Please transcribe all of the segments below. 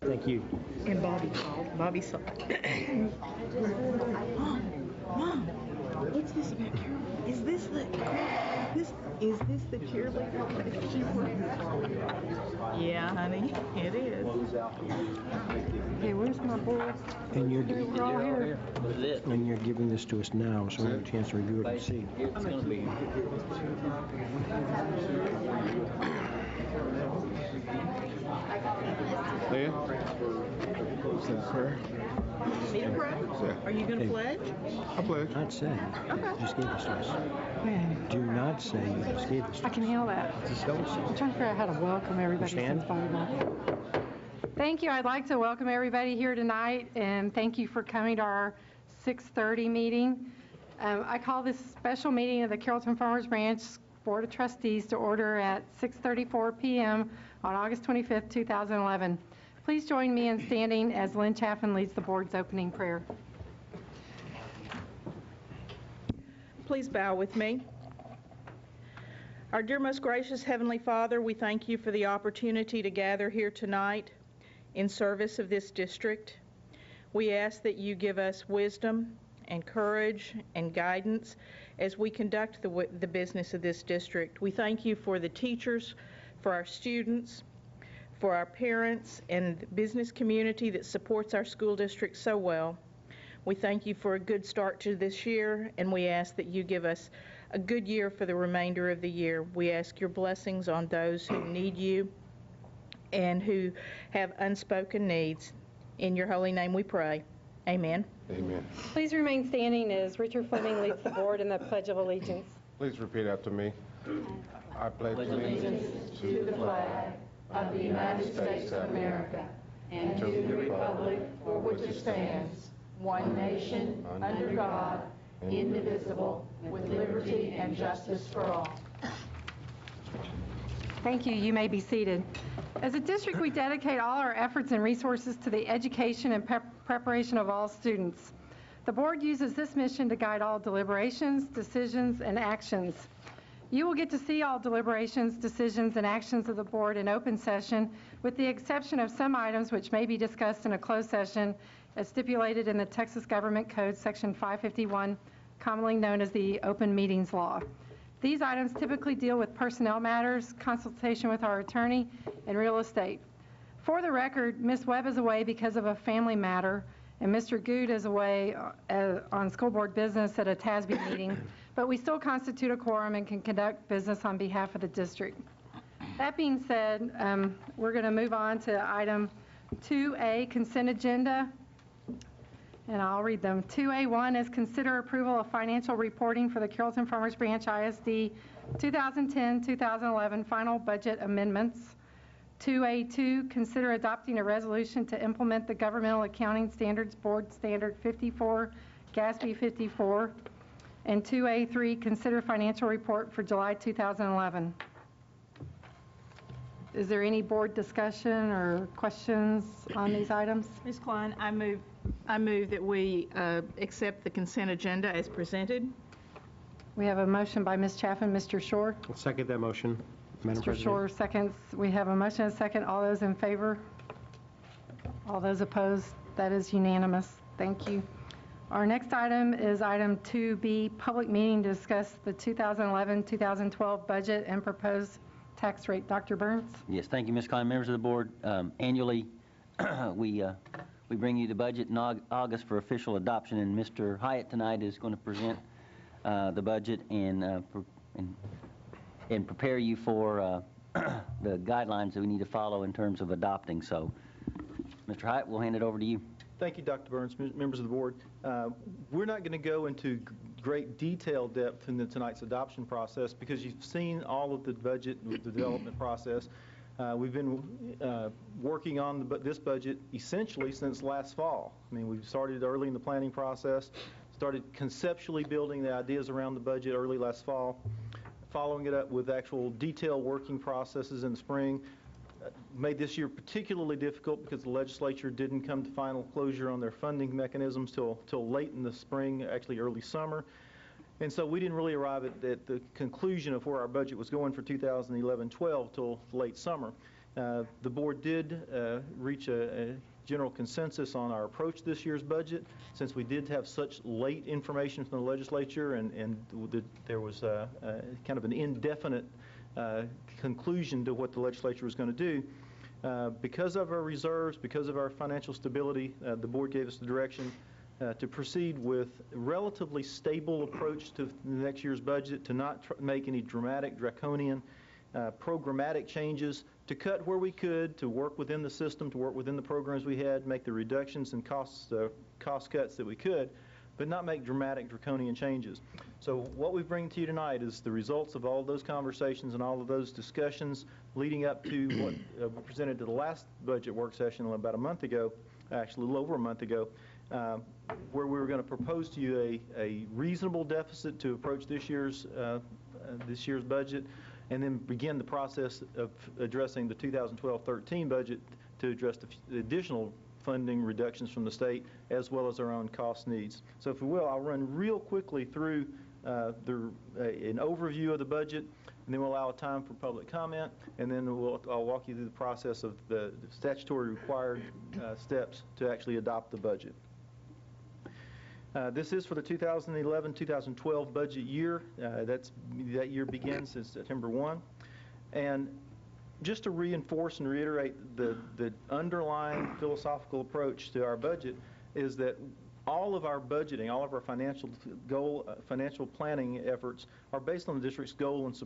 Thank you. And Bobby called. Bobby saw Mom, what's this about Carol? Is this the cheerleader? Yeah, honey, it is. Okay, where's my board? And you're We're all here. and you're giving this to us now, so we have a chance to review it and see. It's going to be. Leah? Is that prayer? Need a prayer? Yeah. Are you going to pledge? I pledge. Not say. You just gave this to us. Man, Do not say you just gave this to I us. can handle that. Just don't say. I'm trying to figure out how to welcome everybody Stand. since volleyball. Thank you. I'd like to welcome everybody here tonight, and thank you for coming to our 6:30 meeting. I call this special meeting of the Carrollton-Farmers Branch Board of Trustees to order at 6:34 p.m. on August 25th, 2011. Please join me in standing as Lynn Chaffin leads the board's opening prayer. Please bow with me. Our dear most gracious Heavenly Father, we thank you for the opportunity to gather here tonight in service of this district. We ask that you give us wisdom and courage and guidance as we conduct the business of this district. We thank you for the teachers, for our students, for our parents, and the business community that supports our school district so well. We thank you for a good start to this year, and we ask that you give us a good year for the remainder of the year. We ask your blessings on those who need you and who have unspoken needs. In your holy name we pray. Amen. Amen. Please remain standing as Richard Fleming leads the board in the Pledge of Allegiance. Please repeat after me. I pledge allegiance to the flag of the United States of America and to the republic for which it stands, one nation, under God, indivisible, with liberty and justice for all. Thank you. You may be seated. As a district, we dedicate all our efforts and resources to the education and preparation of all students. The board uses this mission to guide all deliberations, decisions, and actions. You will get to see all deliberations, decisions, and actions of the board in open session, with the exception of some items which may be discussed in a closed session as stipulated in the Texas Government Code, Section 551, commonly known as the Open Meetings Law. These items typically deal with personnel matters, consultation with our attorney, and real estate. For the record, Ms. Webb is away because of a family matter, and Mr. Good is away on school board business at a TASB meeting, but we still constitute a quorum and can conduct business on behalf of the district. That being said, we're going to move on to item 2A, consent agenda, and I'll read them. 2A1 is consider approval of financial reporting for the Carrollton-Farmers Branch ISD 2010-2011 final budget amendments. 2A2, consider adopting a resolution to implement the Governmental Accounting Standards Board Standard 54, GASB 54. And 2A3, consider financial report for July 2011. Is there any board discussion or questions on these items? Ms. Klein, I move that we accept the consent agenda as presented. We have a motion by Ms. Chaffin. Mr. Shore? I'll second that motion, Madam Mr. President. Shore seconds. We have a motion and a second. All those in favor? All those opposed? That is unanimous. Thank you. Our next item is item 2B, public meeting to discuss the 2011-2012 budget and proposed tax rate. Dr. Burns? Yes, thank you, Ms. Klein. Members of the board, annually we bring you the budget in August for official adoption, and Mr. Hyatt tonight is going to present the budget and prepare you for the guidelines that we need to follow in terms of adopting. So, Mr. Hyatt, we'll hand it over to you. Thank you, Dr. Burns, members of the board. We're not going to go into great detailed depth in tonight's adoption process because you've seen all of the budget development process. We've been working on this budget essentially since last fall. I mean, we started early in the planning process, started conceptually building the ideas around the budget early last fall, following it up with actual detailed working processes in the spring. Made this year particularly difficult because the legislature didn't come to final closure on their funding mechanisms till late in the spring, actually early summer. And so we didn't really arrive at the conclusion of where our budget was going for 2011-12 till late summer. The board did reach a general consensus on our approach to this year's budget, since we did have such late information from the legislature and there was kind of an indefinite conclusion to what the legislature was going to do. Because of our reserves, because of our financial stability, the board gave us the direction to proceed with a relatively stable approach to next year's budget, to not make any dramatic, draconian, programmatic changes, to cut where we could, to work within the system, to work within the programs we had, make the reductions and cost cuts that we could, but not make dramatic, draconian changes. So what we bring to you tonight is the results of all of those conversations and all of those discussions leading up to what we presented to the last budget work session about a month ago, actually a little over a month ago, where we were going to propose to you a reasonable deficit to approach this year's budget, and then begin the process of addressing the 2012-13 budget to address the additional funding reductions from the state, as well as our own cost needs. So if we will, I'll run real quickly through an overview of the budget, and then we'll allow time for public comment, and then I'll walk you through the process of the statutory required steps to actually adopt the budget. This is for the 2011-2012 budget year. That year begins in September 1. And just to reinforce and reiterate the underlying philosophical approach to our budget is that all of our budgeting, all of our financial planning efforts are based on the district's goals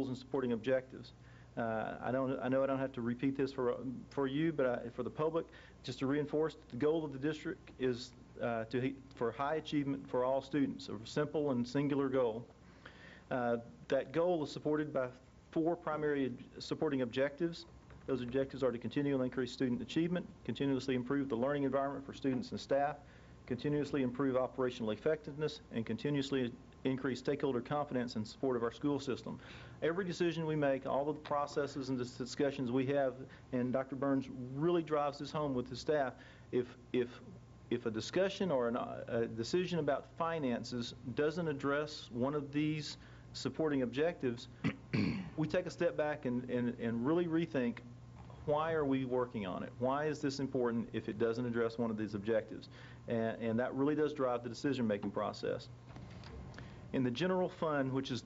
and supporting objectives. I know I don't have to repeat this for you, but for the public, just to reinforce, the goal of the district is for high achievement for all students, a simple and singular goal. That goal is supported by 4 primary supporting objectives. Those objectives are to continually increase student achievement, continuously improve the learning environment for students and staff, continuously improve operational effectiveness, and continuously increase stakeholder confidence and support of our school system. Every decision we make, all of the processes and discussions we have, and Dr. Burns really drives this home with his staff, if a discussion or a decision about finances doesn't address one of these supporting objectives, we take a step back and really rethink, why are we working on it? Why is this important if it doesn't address one of these objectives? And that really does drive the decision-making process. In the general fund, which is,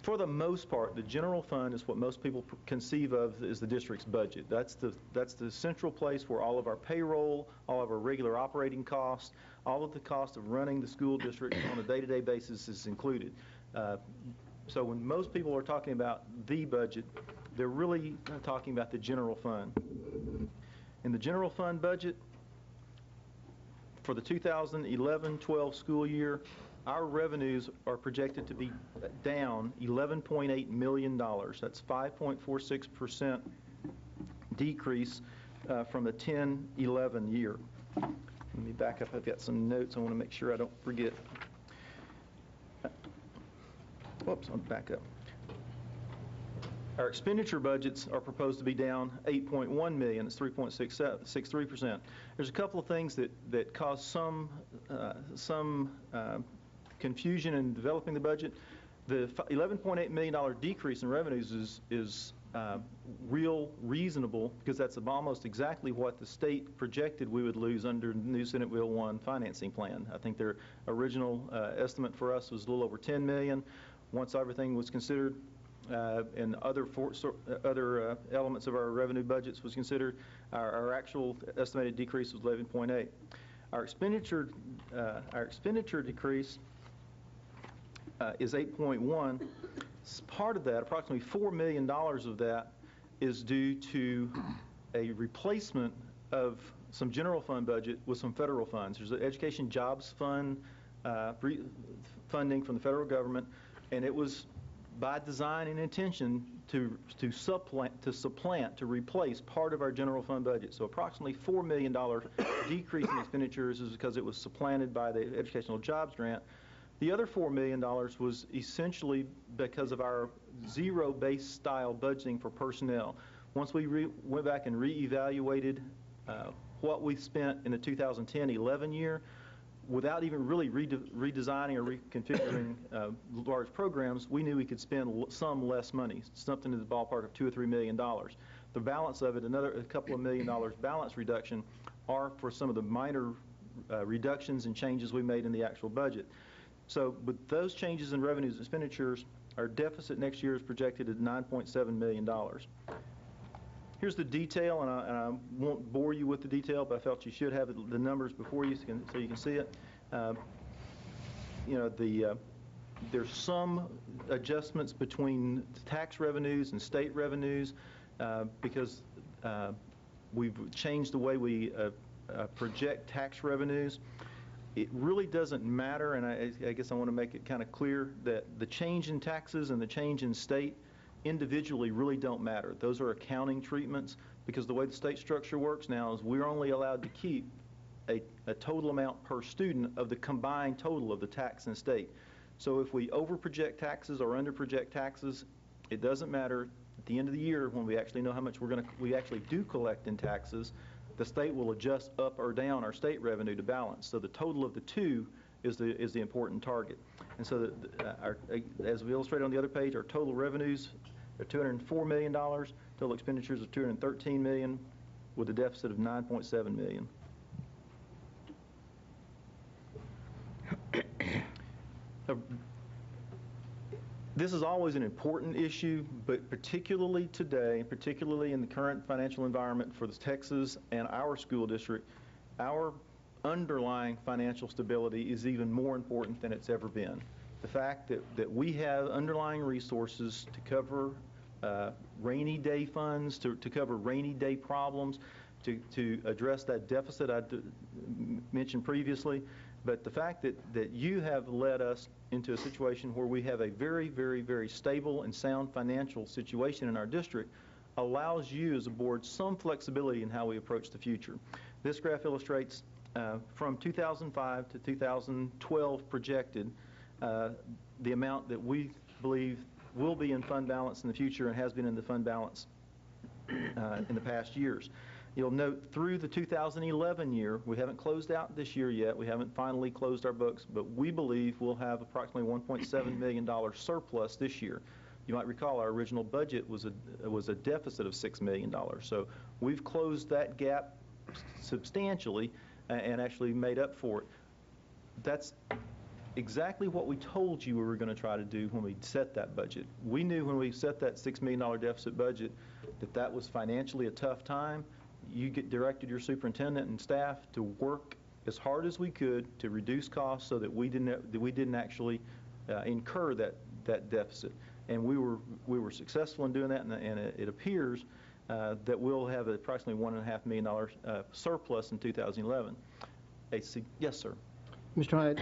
for the most part, the general fund is what most people conceive of as the district's budget. That's the central place where all of our payroll, all of our regular operating costs, all of the cost of running the school district on a day-to-day basis is included. So when most people are talking about the budget, they're really talking about the general fund. In the general fund budget, for the 2011-12 school year, our revenues are projected to be down $11.8 million. That's 5.46% decrease from the 10-11 year. Let me back up. I've got some notes I want to make sure I don't forget. Whoops, I'll back up. Our expenditure budgets are proposed to be down $8.1 million. It's 3.63%. There's a couple of things that cause some confusion in developing the budget. The $11.8 million decrease in revenues is reasonable, because that's almost exactly what the state projected we would lose under new Senate Bill 1 financing plan. I think their original estimate for us was a little over $10 million. Once everything was considered and other elements of our revenue budgets was considered, our actual estimated decrease was 11.8. Our expenditure decrease is 8.1. Part of that, approximately $4 million of that, is due to a replacement of some general fund budget with some federal funds. There's an education jobs fund funding from the federal government, and it was by design and intention to replace part of our general fund budget. So approximately $4 million decrease in expenditures is because it was supplanted by the educational jobs grant. The other $4 million was essentially because of our zero-based style budgeting for personnel. Once we went back and reevaluated what we spent in the 2010-11 year, without even really redesigning or reconfiguring large programs, we knew we could spend some less money, something in the ballpark of $2 or $3 million. The balance of it, a couple of $1 million balance reduction, are for some of the minor reductions and changes we made in the actual budget. So with those changes in revenues and expenditures, our deficit next year is projected at $9.7 million. Here's the detail, and I won't bore you with the detail, but I felt you should have the numbers before you so you can see it. There's some adjustments between tax revenues and state revenues because we've changed the way we project tax revenues. It really doesn't matter, and I guess I want to make it kind of clear that the change in taxes and the change in state individually really don't matter. Those are accounting treatments, because the way the state structure works now is we're only allowed to keep a total amount per student of the combined total of the tax and state. So if we over-project taxes or under-project taxes, it doesn't matter. At the end of the year, when we actually know how much we actually do collect in taxes, the state will adjust up or down our state revenue to balance. So the total of the two is the important target. And so as we illustrate on the other page, our total revenues are $204 million, total expenditures are $213 million, with a deficit of $9.7 million. This is always an important issue, but particularly today, particularly in the current financial environment for Texas and our school district, our underlying financial stability is even more important than it's ever been. The fact that we have underlying resources to cover rainy day funds, to cover rainy day problems, to address that deficit I mentioned previously, but the fact that you have led us into a situation where we have a very, very, very stable and sound financial situation in our district allows you as a board some flexibility in how we approach the future. This graph illustrates from 2005 to 2012 projected the amount that we believe will be in fund balance in the future and has been in the fund balance in the past years. You'll note through the 2011 year, we haven't closed out this year yet, we haven't finally closed our books, but we believe we'll have approximately $1.7 million surplus this year. You might recall our original budget was a deficit of $6 million. So we've closed that gap substantially and actually made up for it. That's exactly what we told you we were going to try to do when we set that budget. We knew when we set that $6 million deficit budget that was financially a tough time. You directed your superintendent and staff to work as hard as we could to reduce costs so that we didn't actually incur that deficit. And we were successful in doing that, and it appears that we'll have approximately $1.5 million surplus in 2011. Yes, sir. Mr. Hyatt,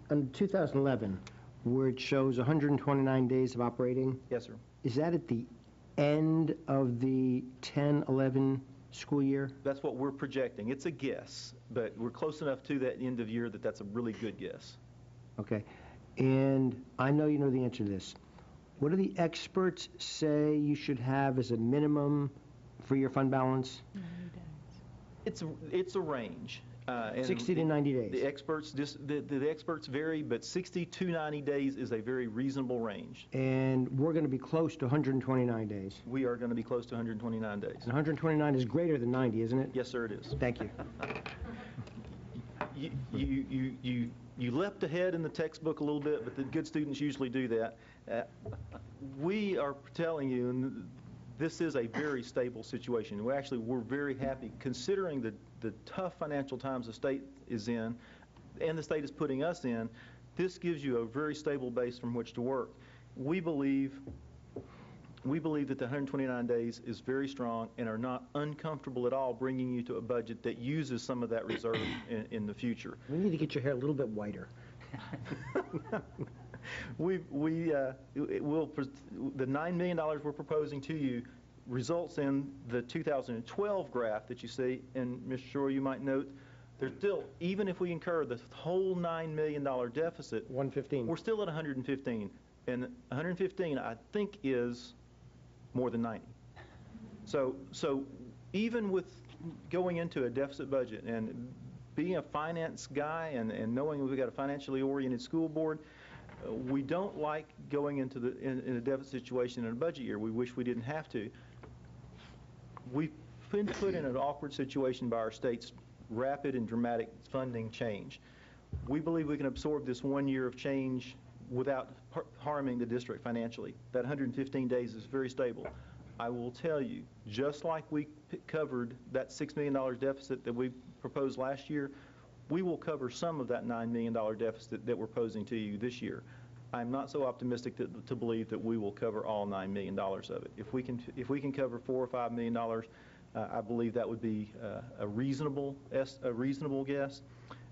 in 2011, where it shows 129 days of operating, Yes, sir. is that at the end of the 10-11 school year? That's what we're projecting. It's a guess, but we're close enough to that end of year that's a really good guess. Okay. And I know you know the answer to this. What do the experts say you should have as a minimum for your fund balance? It's a range. And 60 to 90 days. The experts vary, but 60 to 90 days is a very reasonable range. And we're going to be close to 129 days. We are going to be close to 129 days. And 129 is greater than 90, isn't it? Yes, sir, it is. Thank you. You leapt ahead in the textbook a little bit, but the good students usually do that. We are telling you, and this is a very stable situation. We're very happy considering the tough financial times the state is in and the state is putting us in. This gives you a very stable base from which to work. We believe that the 129 days is very strong and are not uncomfortable at all bringing you to a budget that uses some of that reserve in the future. We need to get your hair a little bit whiter. The $9 million we're proposing to you results in the 2012 graph that you see, and Mr. Shore, you might note, there's still, even if we incur the whole $9 million deficit, 115. we're still at 115, and 115 I think is more than 90. So even with going into a deficit budget and being a finance guy and knowing we've got a financially oriented school board, we don't like going into in a deficit situation in a budget year. We wish we didn't have to. We've been put in an awkward situation by our state's rapid and dramatic funding change. We believe we can absorb this 1 year of change without harming the district financially. That 115 days is very stable. I will tell you, just like we covered that $6 million deficit that we proposed last year, we will cover some of that $9 million deficit that we're posing to you this year. I'm not so optimistic to believe that we will cover all $9 million of it. If we can cover $4 or $5 million, I believe that would be a reasonable guess,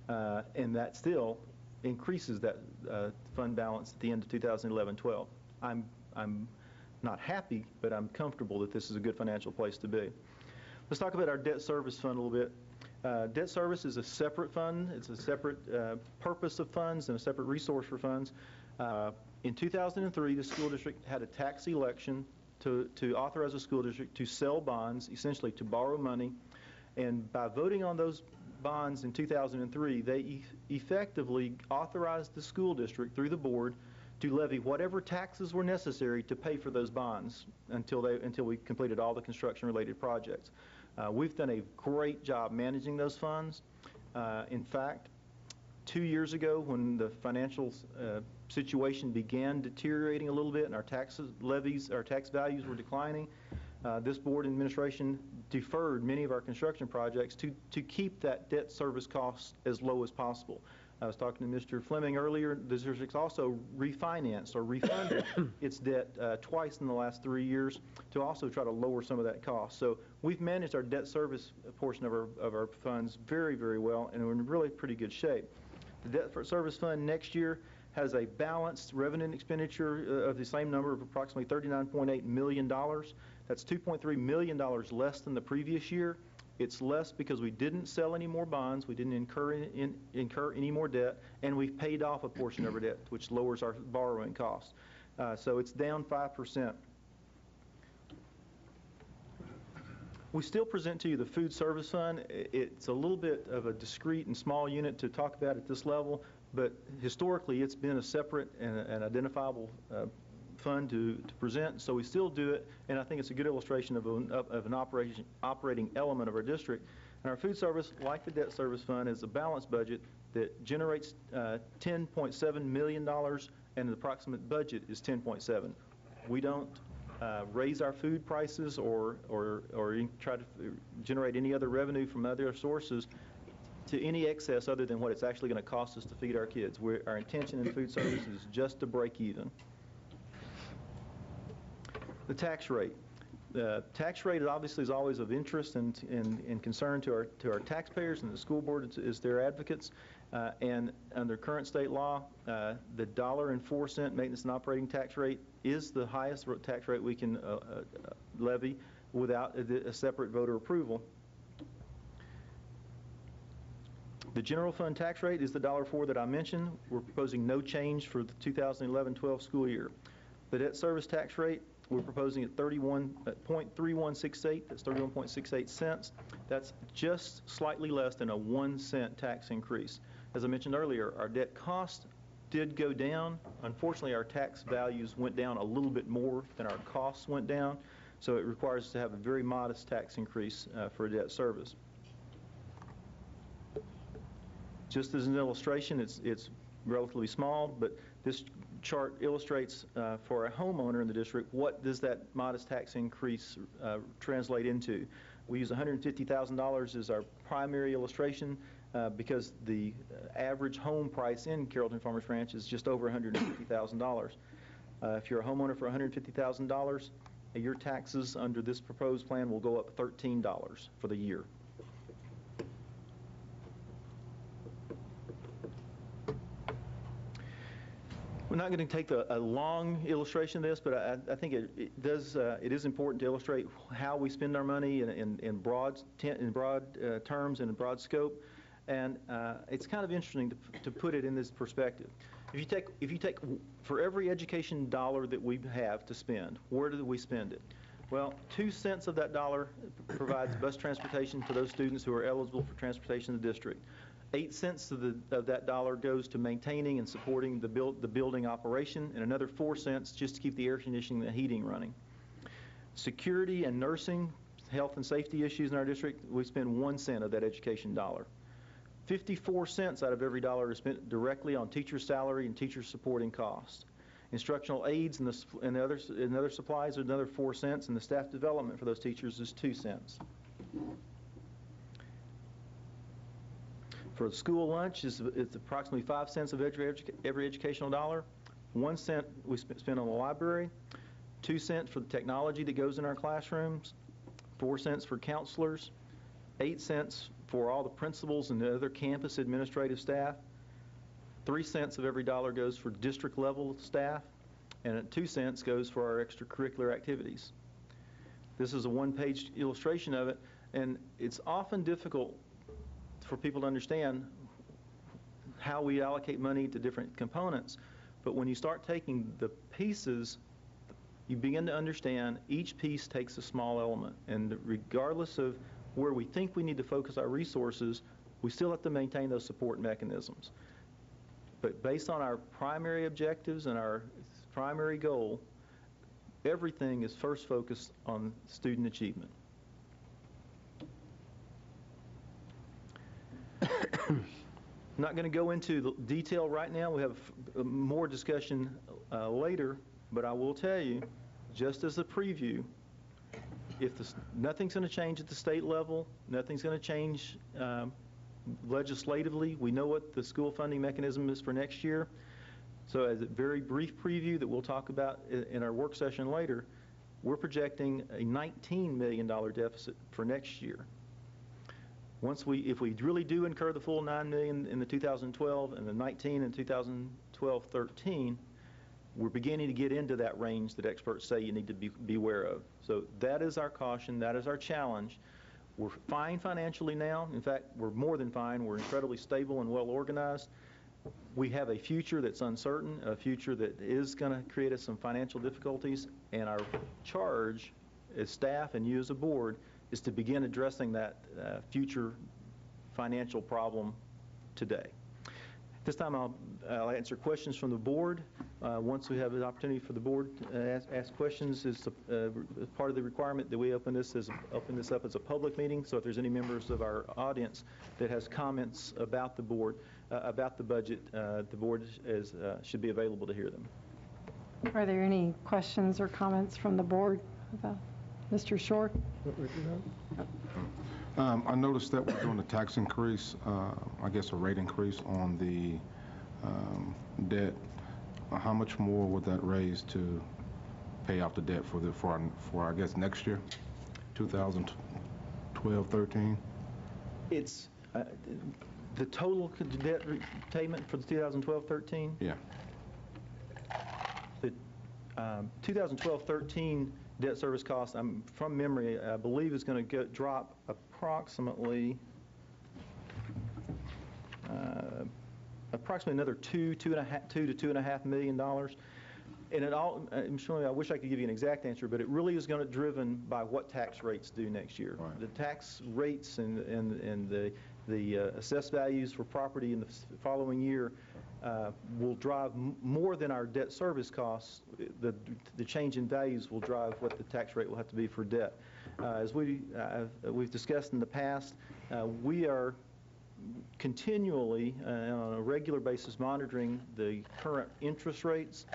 and that still increases that fund balance at the end of 2011-12. I'm not happy, but I'm comfortable that this is a good financial place to be. Let's talk about our debt service fund a little bit. Debt service is a separate fund. It's a separate purpose of funds and a separate resource for funds. In 2003, the school district had a tax election to authorize the school district to sell bonds, essentially to borrow money. And by voting on those bonds in 2003, they effectively authorized the school district through the board to levy whatever taxes were necessary to pay for those bonds until we completed all the construction-related projects. We've done a great job managing those funds. In fact, 2 years ago, when the financial situation began deteriorating a little bit and our tax values were declining, this board and administration deferred many of our construction projects to keep that debt service cost as low as possible. I was talking to Mr. Fleming earlier. The district also refinanced or refunded its debt twice in the last 3 years to also try to lower some of that cost. So we've managed our debt service portion of our funds very, very well, and we're in really pretty good shape. The debt service fund next year has a balanced revenue and expenditure of the same number of approximately $39.8 million. That's $2.3 million less than the previous year. It's less because we didn't sell any more bonds, we didn't incur any more debt, and we've paid off a portion of our debt, which lowers our borrowing costs. So it's down 5%. We still present to you the food service fund. It's a little bit of a discrete and small unit to talk about at this level, but historically it's been a separate and identifiable fund to present, so we still do it, and I think it's a good illustration of an operating element of our district. And our food service, like the debt service fund, is a balanced budget that generates $10.7 million, and the approximate budget is $10.7. We don't raise our food prices or try to generate any other revenue from other sources to any excess other than what it's actually going to cost us to feed our kids. Our intention in food service is just to break even. The tax rate. The tax rate obviously is always of interest and concern to our taxpayers, and the school board is their advocates. And under current state law, the $1.04 maintenance and operating tax rate is the highest tax rate we can levy without a separate voter approval. The general fund tax rate is the $1.04 that I mentioned. We're proposing no change for the 2011-12 school year. The debt service tax rate, we're proposing at 31.3168. That's 31.68 cents. That's just slightly less than a 1 cent tax increase. As I mentioned earlier, our debt cost did go down. Unfortunately, our tax values went down a little bit more than our costs went down, so it requires us to have a very modest tax increase for debt service. Just as an illustration, it's relatively small, but this chart illustrates for a homeowner in the district, what does that modest tax increase translate into. We use $150,000 as our primary illustration because the average home price in Carrollton-Farmers Ranch is just over $150,000. If you're a homeowner for $150,000, your taxes under this proposed plan will go up $13 for the year. We're not going to take a long illustration of this, but I think it is important to illustrate how we spend our money in broad terms and in broad scope, and it's kind of interesting to put it in this perspective. If you take for every education dollar that we have to spend, where do we spend it? Well, 2 cents of that dollar provides bus transportation to those students who are eligible for transportation in the district. 8 cents of that dollar goes to maintaining and supporting the building operation, and another 4 cents just to keep the air conditioning and the heating running. Security and nursing, health and safety issues in our district, we spend 1 cent of that education dollar. 54 cents out of every dollar is spent directly on teacher salary and teacher supporting costs. Instructional aids and the other supplies are another 4 cents, and the staff development for those teachers is 2 cents. For the school lunch, it's approximately 5 cents of every educational dollar. 1 cent we spend on the library, 2 cents for the technology that goes in our classrooms, 4 cents for counselors, 8 cents for all the principals and the other campus administrative staff, 3 cents of every dollar goes for district level staff, and 2 cents goes for our extracurricular activities. This is a one-page illustration of it, and it's often difficult for people to understand how we allocate money to different components. But when you start taking the pieces, you begin to understand each piece takes a small element. And regardless of where we think we need to focus our resources, we still have to maintain those support mechanisms. But based on our primary objectives and our primary goal, everything is first focused on student achievement. I'm not going to go into the detail right now. We have more discussion later, but I will tell you, just as a preview, if nothing's going to change at the state level, nothing's going to change legislatively. We know what the school funding mechanism is for next year. So as a very brief preview that we'll talk about in our work session later, we're projecting a $19 million deficit for next year. If we really do incur the full $9 million in the 2012 and the 19 in 2012-13, we're beginning to get into that range that experts say you need to be aware of. So that is our caution, that is our challenge. We're fine financially now. In fact, we're more than fine. We're incredibly stable and well organized. We have a future that's uncertain, a future that is going to create us some financial difficulties, and our charge as staff and you as a board is to begin addressing that future financial problem today. This time I'll answer questions from the board. Once we have an opportunity for the board to ask questions, is part of the requirement that we open this up as a public meeting. So if there's any members of our audience that has comments about the board, about the budget, the board should be available to hear them. Are there any questions or comments from the board about Mr. Short? I noticed that we're doing a tax increase, I guess a rate increase on the debt. How much more would that raise to pay off the debt for I guess next year, 2012-13? It's the total debt repayment for the 2012-13? Yeah. The 2012-13 debt service cost, from memory, I believe is going to drop approximately another $2 to $2.5 million. And I wish I could give you an exact answer, but it really is going to be driven by what tax rates do next year. Right. The tax rates and the assessed values for property in the following year will drive more than our debt service costs. The change in values will drive what the tax rate will have to be for debt. As we've discussed in the past, we are continually on a regular basis monitoring the current interest rates.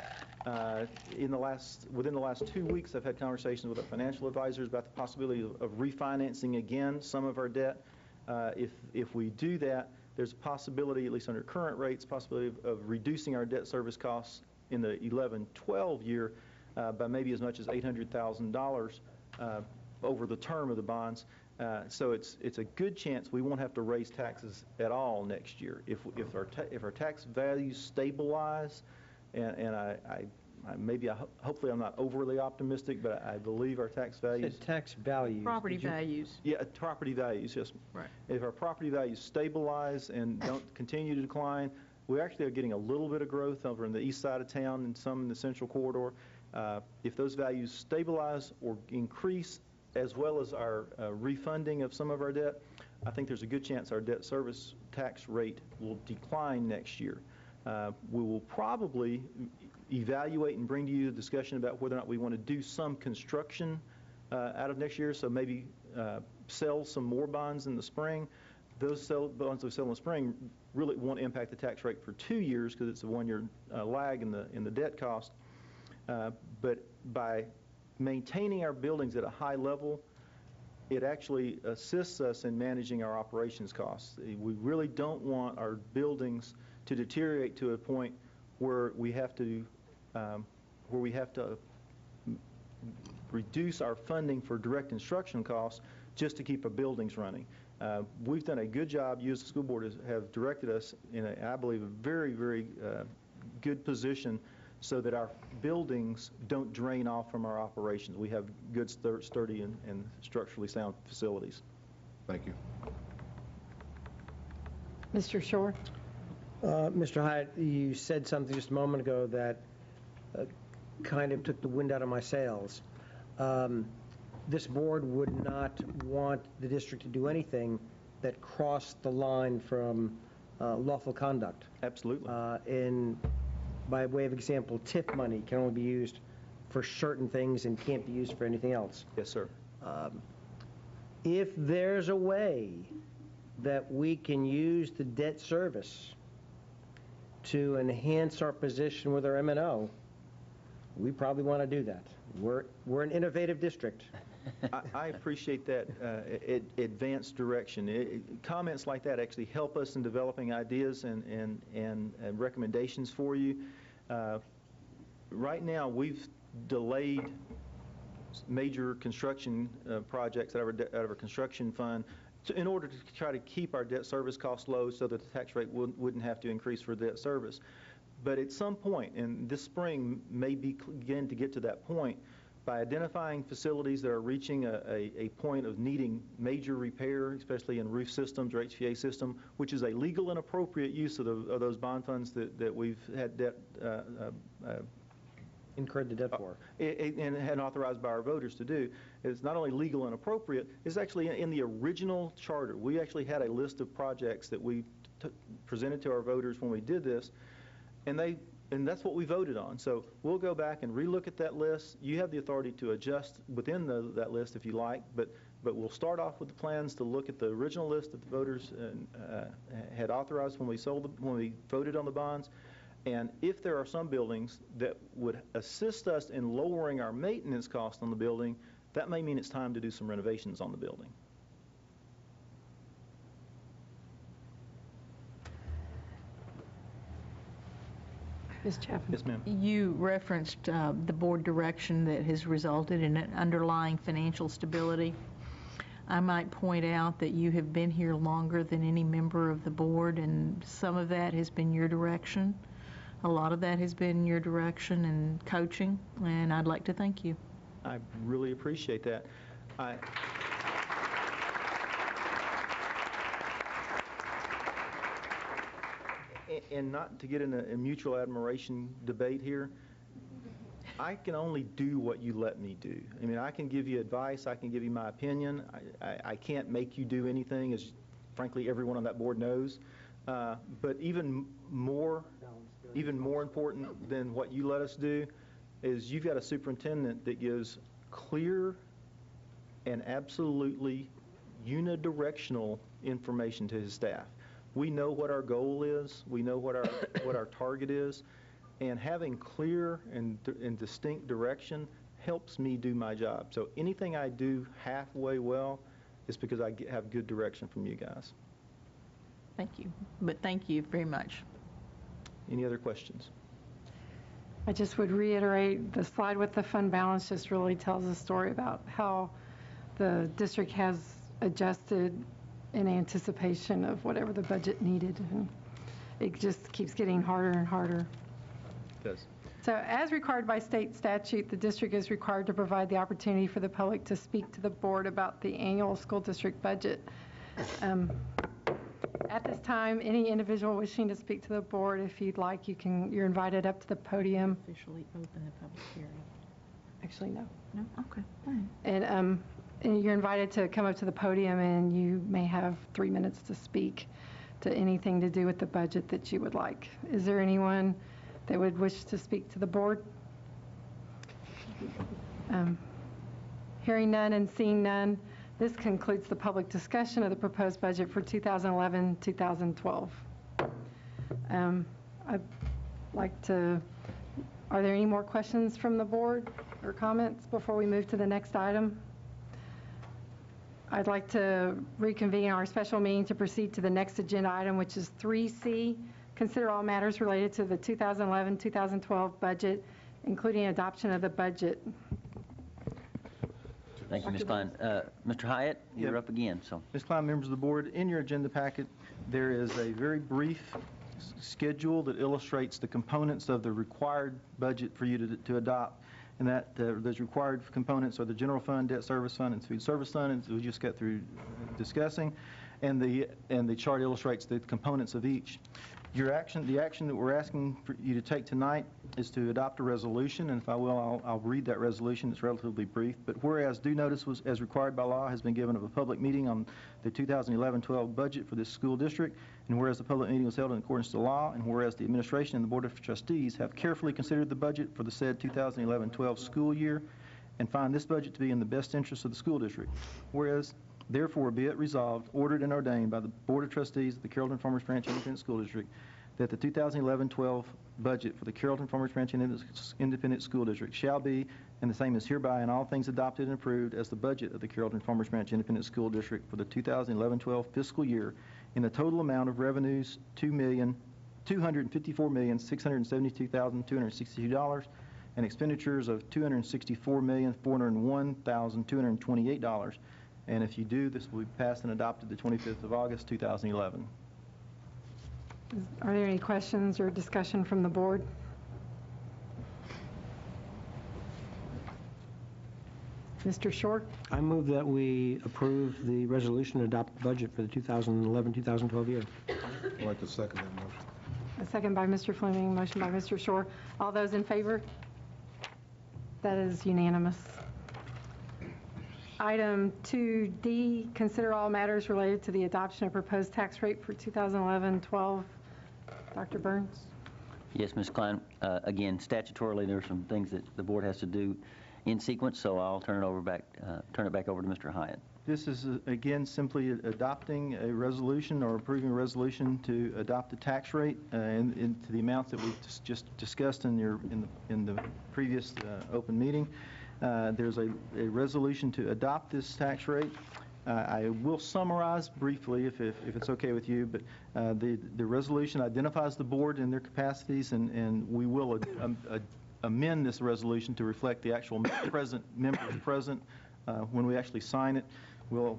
Within the last 2 weeks, I've had conversations with our financial advisors about the possibility of refinancing again some of our debt. If we do that, there's a possibility, at least under current rates, possibility of reducing our debt service costs in the 11-12 year by maybe as much as $800,000 over the term of the bonds. So it's a good chance we won't have to raise taxes at all next year. If our tax values stabilize, and hopefully I'm not overly optimistic, but I believe our tax values. Tax values. Property values. Yeah, property values, yes. Right. If our property values stabilize and don't continue to decline, we actually are getting a little bit of growth over in the east side of town and some in the central corridor. If those values stabilize or increase, as well as our refunding of some of our debt, I think there's a good chance our debt service tax rate will decline next year. We will probably evaluate and bring to you a discussion about whether or not we want to do some construction out of next year, so maybe sell some more bonds in the spring. Those bonds we sell in the spring really won't impact the tax rate for 2 years because it's a 1-year lag in the debt cost. But by maintaining our buildings at a high level, it actually assists us in managing our operations costs. We really don't want our buildings to deteriorate to a point where we have to reduce our funding for direct construction costs just to keep our buildings running. We've done a good job. You as the school board have directed us in, I believe, a very, very good position so that our buildings don't drain off from our operations. We have good, sturdy, and structurally sound facilities. Thank you. Mr. Shore? Mr. Hyatt, you said something just a moment ago that kind of took the wind out of my sails. This board would not want the district to do anything that crossed the line from lawful conduct. Absolutely. By way of example, TIF money can only be used for certain things and can't be used for anything else. Yes, sir. If there's a way that we can use the debt service to enhance our position with our M&O, we probably want to do that. We're an innovative district. I appreciate that advanced direction. Comments like that actually help us in developing ideas and recommendations for you. Right now, we've delayed major construction projects out of our construction fund in order to try to keep our debt service costs low so that the tax rate wouldn't have to increase for debt service. But at some point, and this spring may begin to get to that point, by identifying facilities that are reaching a point of needing major repair, especially in roof systems or HVA system, which is a legal and appropriate use of those bond funds that we've had debt Incurred the debt for. and had authorized by our voters to do. It's not only legal and appropriate, it's actually in the original charter. We actually had a list of projects that we presented to our voters when we did this, and that's what we voted on. So we'll go back and relook at that list. You have the authority to adjust within that list if you like, but we'll start off with the plans to look at the original list that the voters had authorized when we voted on the bonds. And if there are some buildings that would assist us in lowering our maintenance cost on the building, that may mean it's time to do some renovations on the building. Ms. Chapman? Yes, ma'am. You referenced the board direction that has resulted in an underlying financial stability. I might point out that you have been here longer than any member of the board, and some of that has been your direction. A lot of that has been your direction and coaching, and I'd like to thank you. I really appreciate that. And not to get in a mutual admiration debate here, I can only do what you let me do. I mean, I can give you advice, I can give you my opinion. I can't make you do anything, as frankly everyone on that board knows. But even more important than what you let us do is you've got a superintendent that gives clear and absolutely unidirectional information to his staff. We know what our goal is. We know what our target is. And having clear and distinct direction helps me do my job. So anything I do halfway well is because I have good direction from you guys. Thank you. But thank you very much. Any other questions? I just would reiterate, the slide with the fund balance just really tells a story about how the district has adjusted in anticipation of whatever the budget needed. And it just keeps getting harder and harder. It does. So as required by state statute, the district is required to provide the opportunity for the public to speak to the board about the annual school district budget. At this time, any individual wishing to speak to the board, if you'd like, you're invited up to the podium. Officially open the public hearing. Actually, no. No? Okay. All right. And And you're invited to come up to the podium, and you may have 3 minutes to speak to anything to do with the budget that you would like. Is there anyone that would wish to speak to the board? Hearing none and seeing none, this concludes the public discussion of the proposed budget for 2011-2012. I'd like to, are there any more questions from the board or comments before we move to the next item? I'd like to reconvene our special meeting to proceed to the next agenda item, which is 3C, consider all matters related to the 2011-2012 budget, including adoption of the budget. Thank you, Ms. Klein. Mr. Hyatt, you're up again, so. Ms. Klein, members of the board, in your agenda packet, there is a very brief schedule that illustrates the components of the required budget for you to adopt. And that those required components are the general fund, debt service fund, and food service fund, and we just got through discussing. And the chart illustrates the components of each. The action that we're asking for you to take tonight is to adopt a resolution, and if I will, I'll read that resolution. It's relatively brief. But whereas due notice was, as required by law, has been given of a public meeting on the 2011-12 budget for this school district, and whereas the public meeting was held in accordance to law, and whereas the administration and the Board of Trustees have carefully considered the budget for the said 2011-12 school year, and find this budget to be in the best interest of the school district. Whereas, therefore, be it resolved, ordered, and ordained by the Board of Trustees of the Carrollton-Farmers Branch Independent School District that the 2011-12 budget for the Carrollton-Farmers Branch Independent School District shall be, and the same is hereby in all things adopted and approved as the budget of the Carrollton-Farmers Branch Independent School District for the 2011-12 fiscal year in the total amount of revenues $254,672,262 and expenditures of $264,401,228. And if you do, this will be passed and adopted the 25th of August, 2011. Are there any questions or discussion from the board? Mr. Short? I move that we approve the resolution to adopt the budget for the 2011-2012 year. I'd like to second that motion. A second by Mr. Fleming, motion by Mr. Shore. All those in favor? That is unanimous. Item 2D, consider all matters related to the adoption of proposed tax rate for 2011-12. Dr. Burns? Yes, Ms. Klein. Again, statutorily, there are some things that the board has to do in sequence, so I'll turn it back over to Mr. Hyatt. This is, again, simply adopting a resolution or approving a resolution to adopt the tax rate into the amounts that we just discussed in the previous open meeting. There's a resolution to adopt this tax rate. I will summarize briefly, if it's okay with you, but the resolution identifies the board in their capacities, and we will amend this resolution to reflect the actual members present when we actually sign it. We'll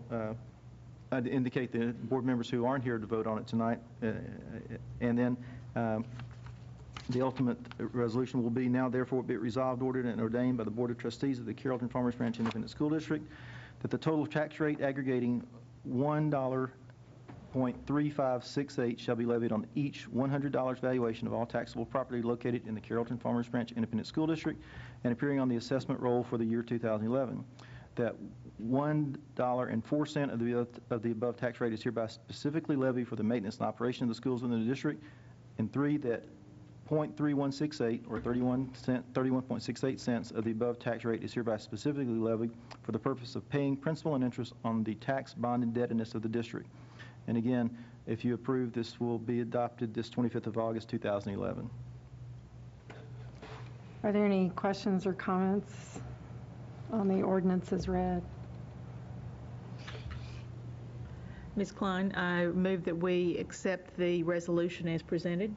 indicate the board members who aren't here to vote on it tonight, and then the ultimate resolution will be now, therefore, be it resolved, ordered, and ordained by the Board of Trustees of the Carrollton-Farmers Branch Independent School District that the total tax rate aggregating $1.3568 shall be levied on each $100 valuation of all taxable property located in the Carrollton-Farmers Branch Independent School District and appearing on the assessment roll for the year 2011. That $1.04 of the above tax rate is hereby specifically levied for the maintenance and operation of the schools within the district. And 3, that .3168 or 31.68 cents of the above tax rate is hereby specifically levied for the purpose of paying principal and interest on the tax bond indebtedness of the district. And again, if you approve, this will be adopted this 25th of August, 2011. Are there any questions or comments on the ordinance as read? Ms. Klein, I move that we accept the resolution as presented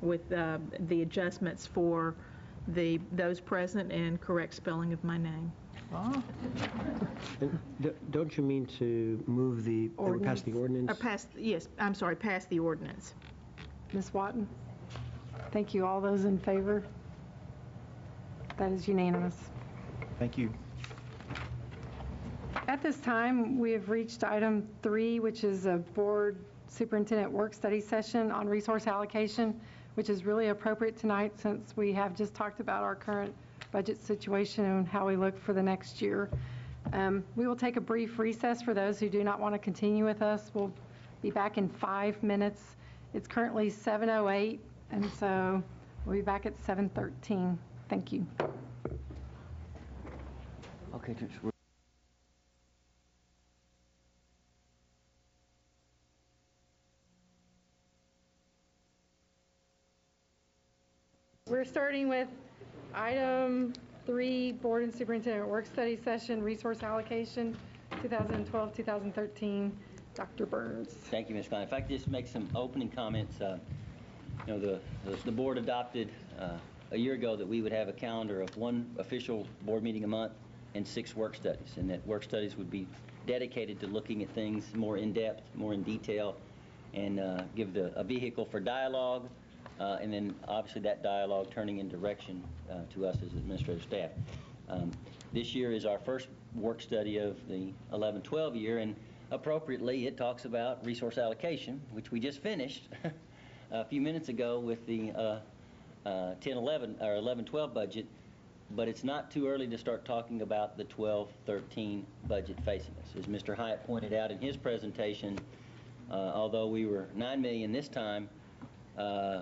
with the adjustments for those present and correct spelling of my name. Don't you mean to move or pass the ordinance? Yes, I'm sorry, pass the ordinance. Ms. Watton? Thank you. All those in favor? That is unanimous. Thank you. At this time, we have reached item 3, which is a board superintendent work study session on resource allocation, which is really appropriate tonight since we have just talked about our current budget situation and how we look for the next year. We will take a brief recess for those who do not want to continue with us. We'll be back in 5 minutes. It's currently 7:08, and so we'll be back at 7:13. Thank you. Okay, We're starting with item 3, Board and Superintendent Work Study Session, Resource Allocation, 2012-2013. Dr. Burns. Thank you, Ms. Klein. If I could just make some opening comments. The board adopted a year ago that we would have a calendar of 1 official board meeting a month and 6 work studies, and that work studies would be dedicated to looking at things more in depth, more in detail, and give a vehicle for dialogue, and then obviously that dialogue turning in direction to us as administrative staff. This year is our first work study of the 11-12 year, and appropriately it talks about resource allocation, which we just finished a few minutes ago with the 10-11 or 11-12 budget, but it's not too early to start talking about the 12-13 budget facing us. As Mr. Hyatt pointed out in his presentation, although we were $9 million this time,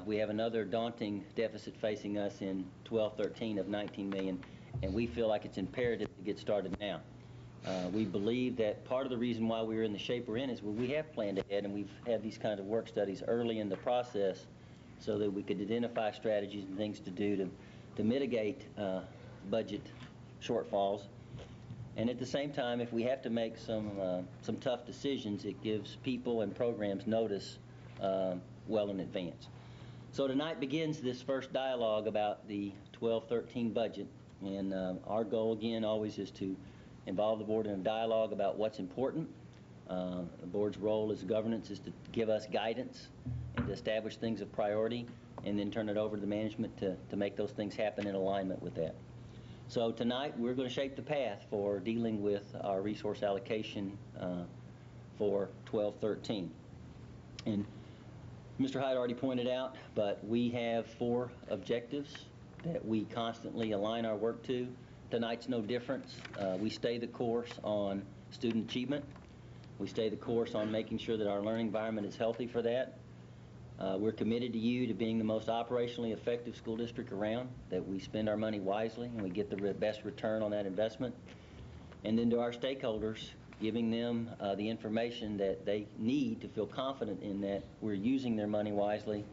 we have another daunting deficit facing us in 12-13 of $19 million, and we feel like it's imperative to get started now. We believe that part of the reason why we're in the shape we're in is we have planned ahead, and we've had these kind of work studies early in the process so that we could identify strategies and things to do to mitigate budget shortfalls. And at the same time, if we have to make some tough decisions, it gives people and programs notice well in advance. So tonight begins this first dialogue about the 12-13 budget, and our goal again always is to involve the board in a dialogue about what's important. The board's role as governance is to give us guidance and to establish things of priority, and then turn it over to the management to make those things happen in alignment with that. So tonight we're going to shape the path for dealing with our resource allocation for 12-13. And Mr. Hyde already pointed out, but we have 4 objectives that we constantly align our work to. Tonight's no different. We stay the course on student achievement. We stay the course on making sure that our learning environment is healthy for that. We're committed to you to being the most operationally effective school district around, that we spend our money wisely and we get the best return on that investment. And then to our stakeholders, giving them the information that they need to feel confident in that we're using their money wisely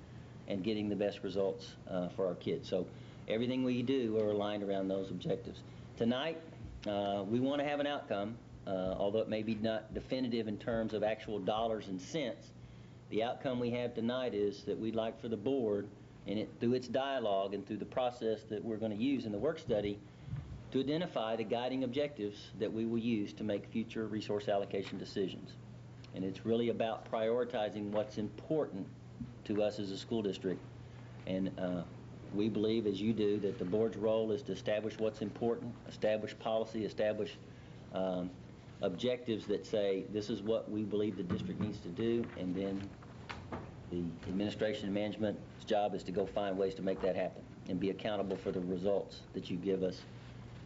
and getting the best results for our kids. So everything we do are aligned around those objectives. Tonight, we want to have an outcome, although it may be not definitive in terms of actual dollars and cents. The outcome we have tonight is that we'd like for the board, and through its dialogue and through the process that we're going to use in the work study, to identify the guiding objectives that we will use to make future resource allocation decisions. And it's really about prioritizing what's important to us as a school district. And we believe, as you do, that the board's role is to establish what's important, establish policy, establish objectives that say this is what we believe the district needs to do, and then the administration and management's job is to go find ways to make that happen and be accountable for the results that you give us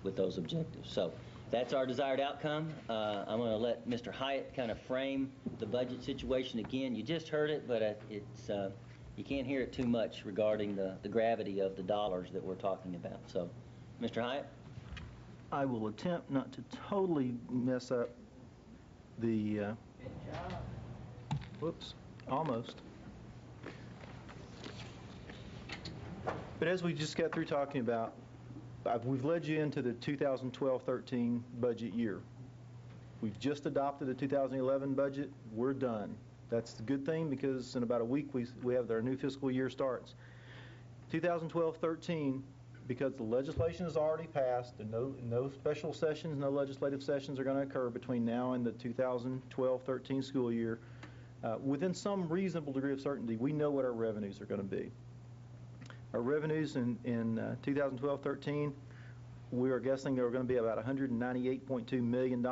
with those objectives. So that's our desired outcome. I'm going to let Mr. Hyatt kind of frame the budget situation again. You just heard it, but you can't hear it too much regarding the gravity of the dollars that we're talking about. So, Mr. Hyatt? I will attempt not to totally mess up the, whoops, almost. But as we just got through talking about, we've led you into the 2012-13 budget year. We've just adopted the 2011 budget. We're done. That's the good thing, because in about a week we have our new fiscal year starts. 2012-13, because the legislation is already passed and no special sessions, no legislative sessions are going to occur between now and the 2012-13 school year, within some reasonable degree of certainty, we know what our revenues are going to be. Our revenues in 2012-13, we are guessing they're going to be about $198.2 million.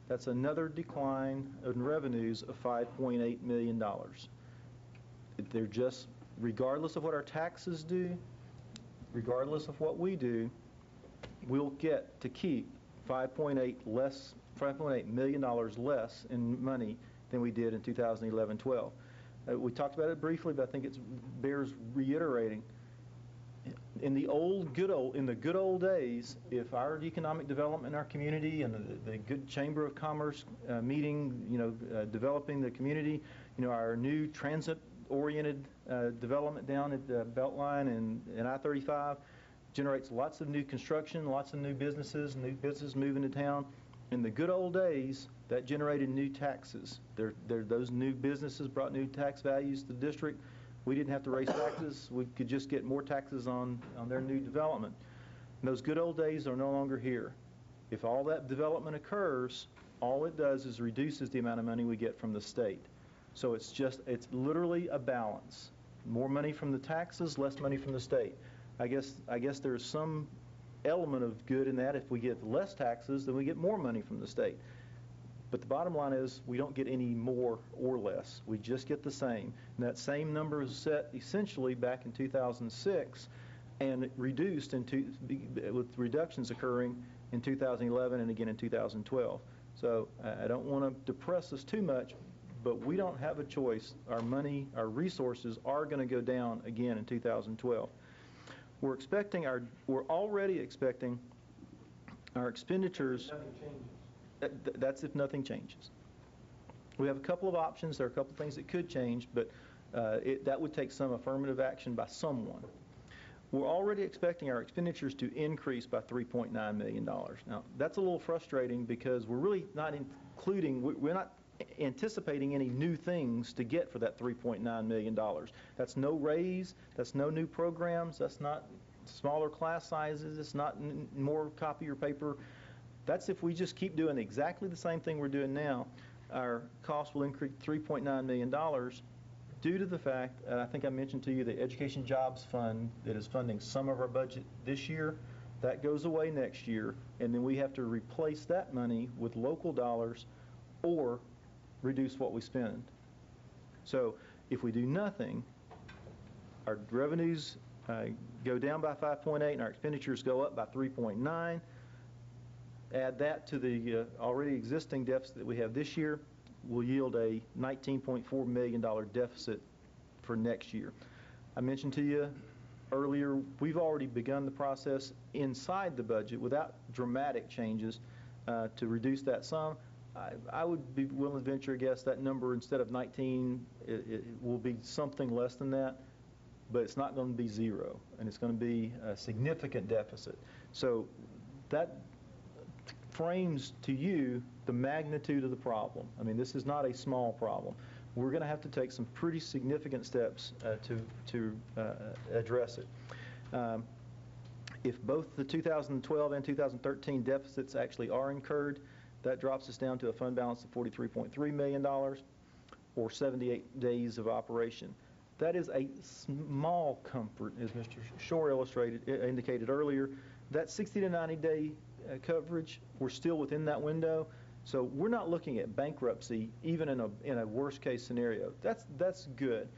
That's another decline in revenues of $5.8 million. They're just, regardless of what our taxes do, regardless of what we do, we'll get to keep $5.8 million less in money than we did in 2011-12. We talked about it briefly, but I think it bears reiterating. In the good old days, if our economic development in our community and the good Chamber of Commerce meeting, developing the community, our new transit-oriented development down at the Beltline and I-35 generates lots of new construction, lots of new businesses moving to town. In the good old days, that generated new taxes. Those new businesses brought new tax values to the district. We didn't have to raise taxes. We could just get more taxes on their new development. And those good old days are no longer here. If all that development occurs, all it does is reduces the amount of money we get from the state. So it's literally a balance. More money from the taxes, less money from the state. I guess there's some element of good in that. If we get less taxes, then we get more money from the state. But the bottom line is we don't get any more or less. We just get the same. And that same number was set essentially back in 2006 and reduced with reductions occurring in 2011 and again in 2012. So I don't want to depress us too much, but we don't have a choice. Our money, our resources are going to go down again in 2012. We're already expecting our expenditures. That's if nothing changes. We have a couple of options. There are a couple of things that could change, but that would take some affirmative action by someone. We're already expecting our expenditures to increase by $3.9 million. Now, that's a little frustrating because we're really not we're not anticipating any new things to get for that $3.9 million. That's no raise, that's no new programs, that's not smaller class sizes, it's not more copy or paper. That's if we just keep doing exactly the same thing we're doing now. Our cost will increase $3.9 million due to the fact, and I think I mentioned to you, the Education Jobs Fund that is funding some of our budget this year, that goes away next year, and then we have to replace that money with local dollars or reduce what we spend. So if we do nothing, our revenues go down by 5.8 and our expenditures go up by 3.9. Add that to the already existing deficit that we have this year, will yield a $19.4 million deficit for next year. I mentioned to you earlier, we've already begun the process inside the budget without dramatic changes to reduce that sum. I would be willing to venture a guess that number, instead of 19, it will be something less than that, but it's not going to be zero, and it's going to be a significant deficit. So that frames to you the magnitude of the problem. I mean, this is not a small problem. We're going to have to take some pretty significant steps to address it. If both the 2012 and 2013 deficits actually are incurred, that drops us down to a fund balance of $43.3 million, or 78 days of operation. That is a small comfort, as Mr. Shore indicated earlier. That 60 to 90 day coverage, we're still within that window. So we're not looking at bankruptcy even in a worst case scenario. That's good.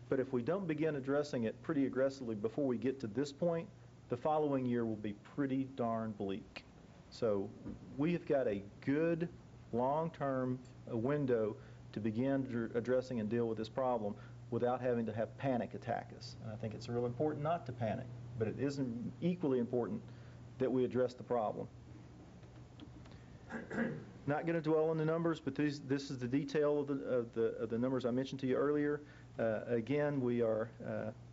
But if we don't begin addressing it pretty aggressively before we get to this point, the following year will be pretty darn bleak. So we have got a good long-term window to begin addressing and deal with this problem without having to have panic attack us. And I think it's real important not to panic, but it is equally important that we address the problem. Not going to dwell on the numbers, but this is the detail of the numbers I mentioned to you earlier. Again, we are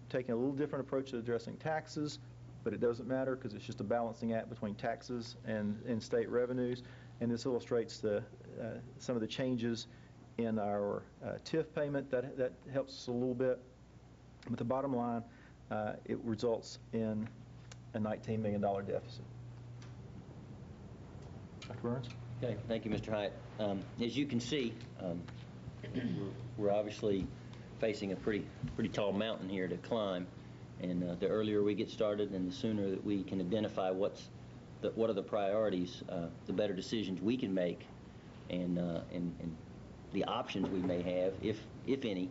taking a little different approach to addressing taxes, but it doesn't matter because it's just a balancing act between taxes and state revenues. And this illustrates some of the changes in our TIF payment. That helps us a little bit. But the bottom line, it results in a $19 million deficit. Dr. Burns? Okay, thank you, Mr. Hyatt. As you can see, we're obviously facing a pretty tall mountain here to climb, and the earlier we get started and the sooner that we can identify what are the priorities, the better decisions we can make, and the options we may have, if any,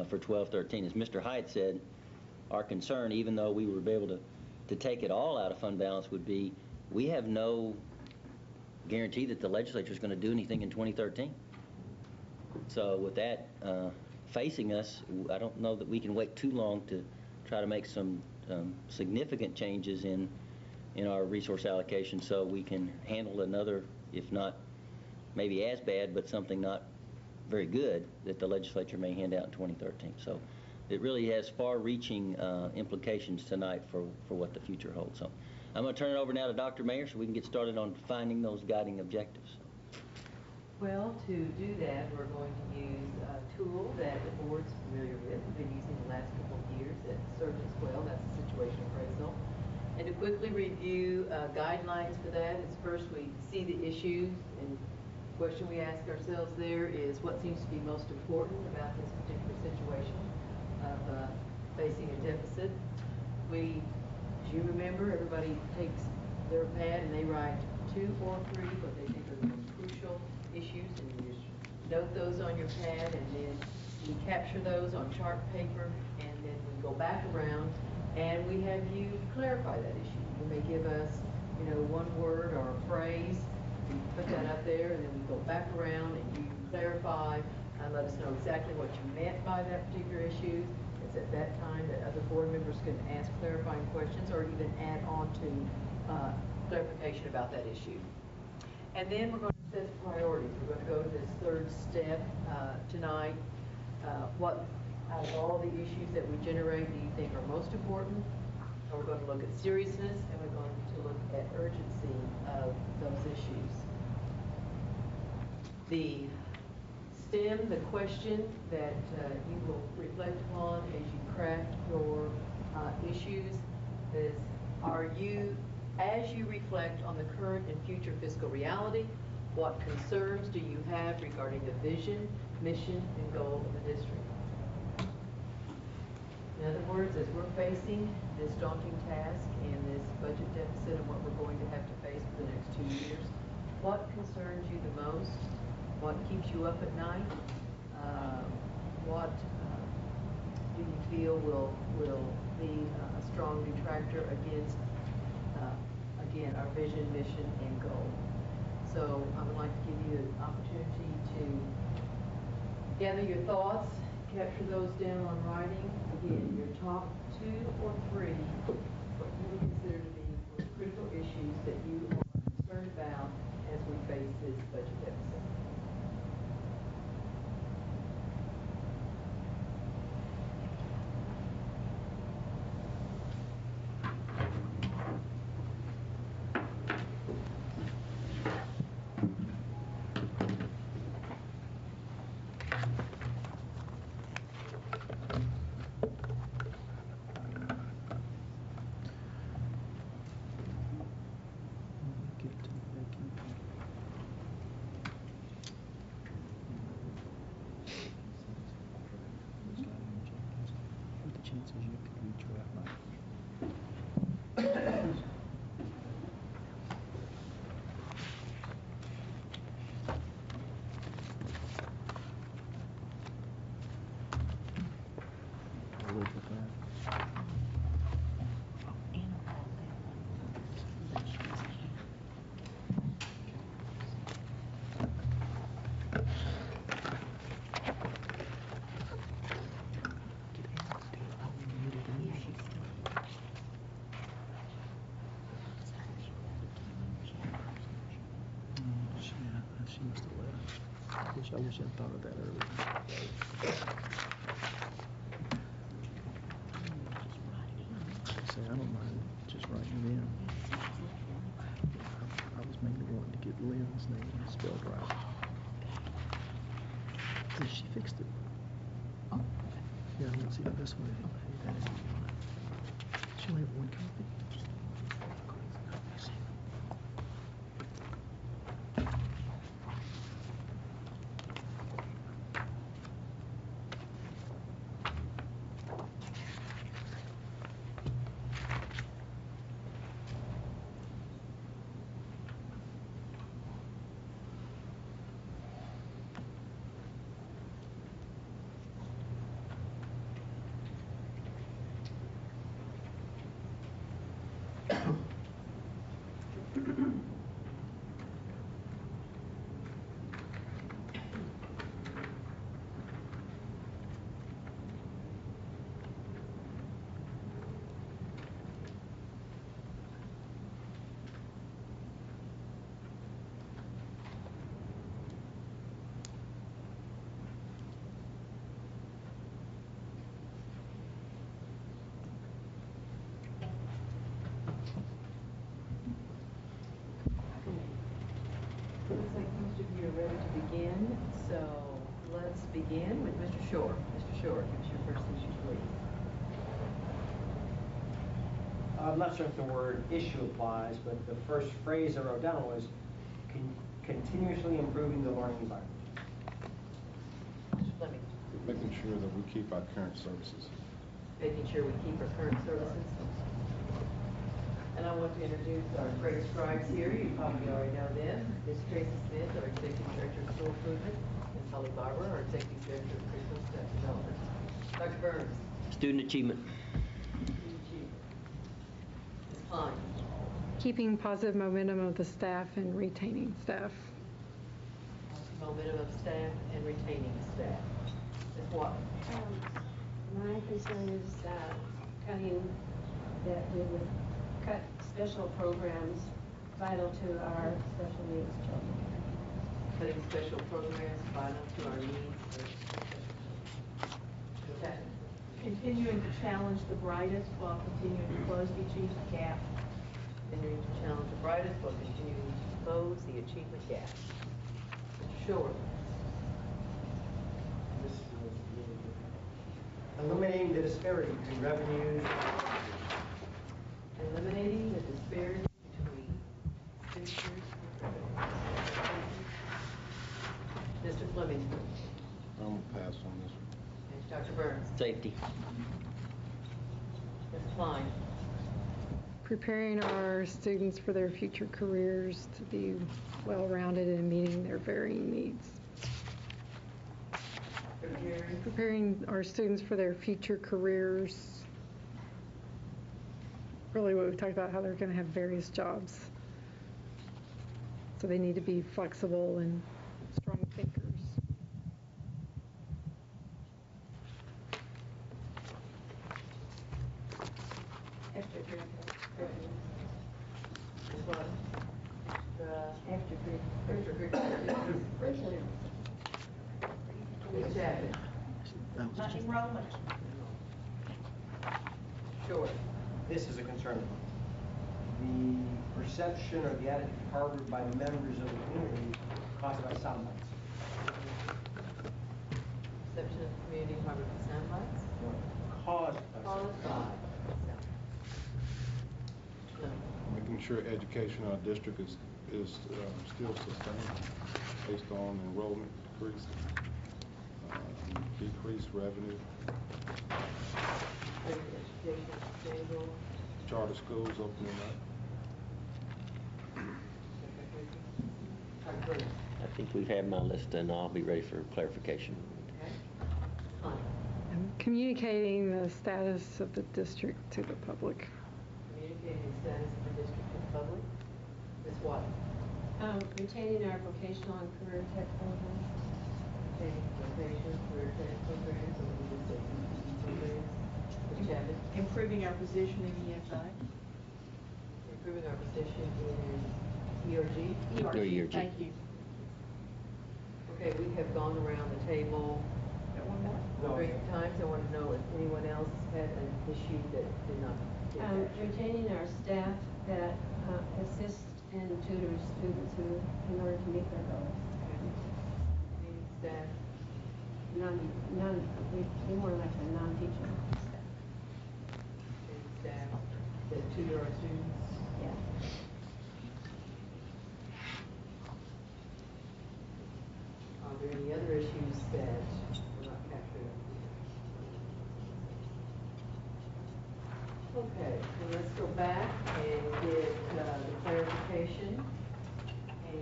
for 12-13. As Mr. Hyatt said, our concern, even though we were able to take it all out of fund balance, would be we have no guarantee that the legislature is going to do anything in 2013. So with that facing us, I don't know that we can wait too long to try to make some significant changes in our resource allocation so we can handle another, if not maybe as bad, but something not very good that the legislature may hand out in 2013. So it really has far-reaching implications tonight for what the future holds. So I'm going to turn it over now to Dr. Mayer so we can get started on finding those guiding objectives. Well, to do that, we're going to use a tool that the board's familiar with. We've been using the last couple of years that served us well. That's the situation appraisal. And to quickly review guidelines for that is first we see the issues, and the question we ask ourselves there is what seems to be most important about this particular situation of facing a deficit. As you remember, everybody takes their pad and they write 2 or 3 what they think are the most crucial issues, and you just note those on your pad, and then we capture those on chart paper, and then we go back around and we have you clarify that issue. You may give us, one word or a phrase. We put that up there, and then we go back around and you clarify and let us know exactly what you meant by that particular issue. It's at that time that other board members can ask clarifying questions or even add on to clarification about that issue. And then we're going to set priorities. We're going to go to this third step tonight. What out of all the issues that we generate do you think are most important? And we're going to look at seriousness, and we're going to look at urgency of those issues. The STEM, the question that you will reflect upon as you craft your issues is, as you reflect on the current and future fiscal reality, what concerns do you have regarding the vision, mission, and goal of the district? In other words, as we're facing this daunting task and this budget deficit and what we're going to have to face for the next 2 years, what concerns you the most? What keeps you up at night? What do you feel will be a strong detractor against, again, our vision, mission, and goal? So I would like to give you an opportunity to gather your thoughts, capture those down on writing. Again, your top 2 or 3, what you would consider to be critical issues that you are concerned about as we face this budget deficit. I wish I'd thought of that earlier. Say, I don't mind just writing it in. I was mainly wanting to get Lynn's name spelled right. Yeah, she fixed it. Oh. Yeah, let's see, this one. She only have one copy. Looks like most of you are ready to begin, so let's begin with Mr. Shore. Mr. Shore, give us your first issue, please. I'm not sure if the word issue applies, but the first phrase I wrote down was continuously improving the learning environment. Mr. Fleming. Making sure that we keep our current services. Making sure we keep our current services. And I want to introduce our great scribes here. You probably already know them. Ms. Tracy Smith, our Executive Director of School Improvement, and Holly Barber, our Executive Director of Curriculum Staff Development. Dr. Burns. Student achievement. Ms. Klein. Keeping positive momentum of the staff and retaining staff. Momentum of staff and retaining staff. Ms. Watt. My concern is cutting, that we would cut special programs vital to our special needs children. Cutting special programs vital to our needs. Okay. Continuing to challenge the brightest while continuing to close the achievement gap. Continuing to challenge the brightest while continuing to close the achievement gap. Mr. Shore. Eliminating the disparity between revenues. Eliminating the disparity between expenditures and revenues. Mr. Fleming. I'm going to pass on this one. And Dr. Burns. Safety. Ms. Klein. Preparing our students for their future careers to be well-rounded and meeting their varying needs. Preparing our students for their future careers. Really what we talked about, how they're going to have various jobs. So they need to be flexible and strong thinkers. Ms. Chapman. Enrollment. Sure. This is a concern of mine. The perception or the attitude harbored by members of the community caused by sound bites. Perception of the community harbored by sound bites? Caused by sound Caused by sound. Making sure education in our district is still sustained based on enrollment decrease, decreased revenue, Education stable. charter schools opening up. Dr. Burns. I think we've had my list, and I'll be ready for clarification. Okay. Klein. And communicating the status of the district to the public. Communicating the status of the district to the public. Ms. Watt. Retaining our vocational and career tech programs. Retaining vocational career tech programs, or we would say programs. Ms. Chapman. Improving our position in ESI. Improving our position in ERG. ERG. Thank you. Okay, we have gone around the table Got one more? No. 3 times. I want to know if anyone else had an issue that did not get action. Retaining our staff that assist and tutor students who, in order to meet their goals. Any staff? We more like a non-teaching staff. Any staff that tutor our students? Yeah. Are there any other issues that were not captured? Okay, so let's go back and get the clarification.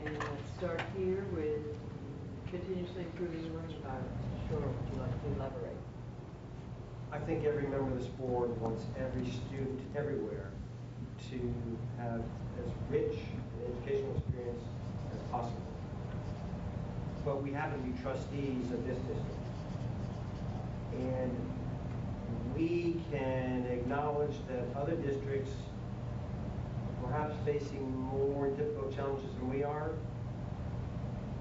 And let's start here with continuously improving the learning environment. Sure, would you like to elaborate? I think every member of this board wants every student everywhere to have as rich an educational experience as possible. But we happen to be trustees of this district. And we can acknowledge that other districts are perhaps facing more difficult challenges than we are,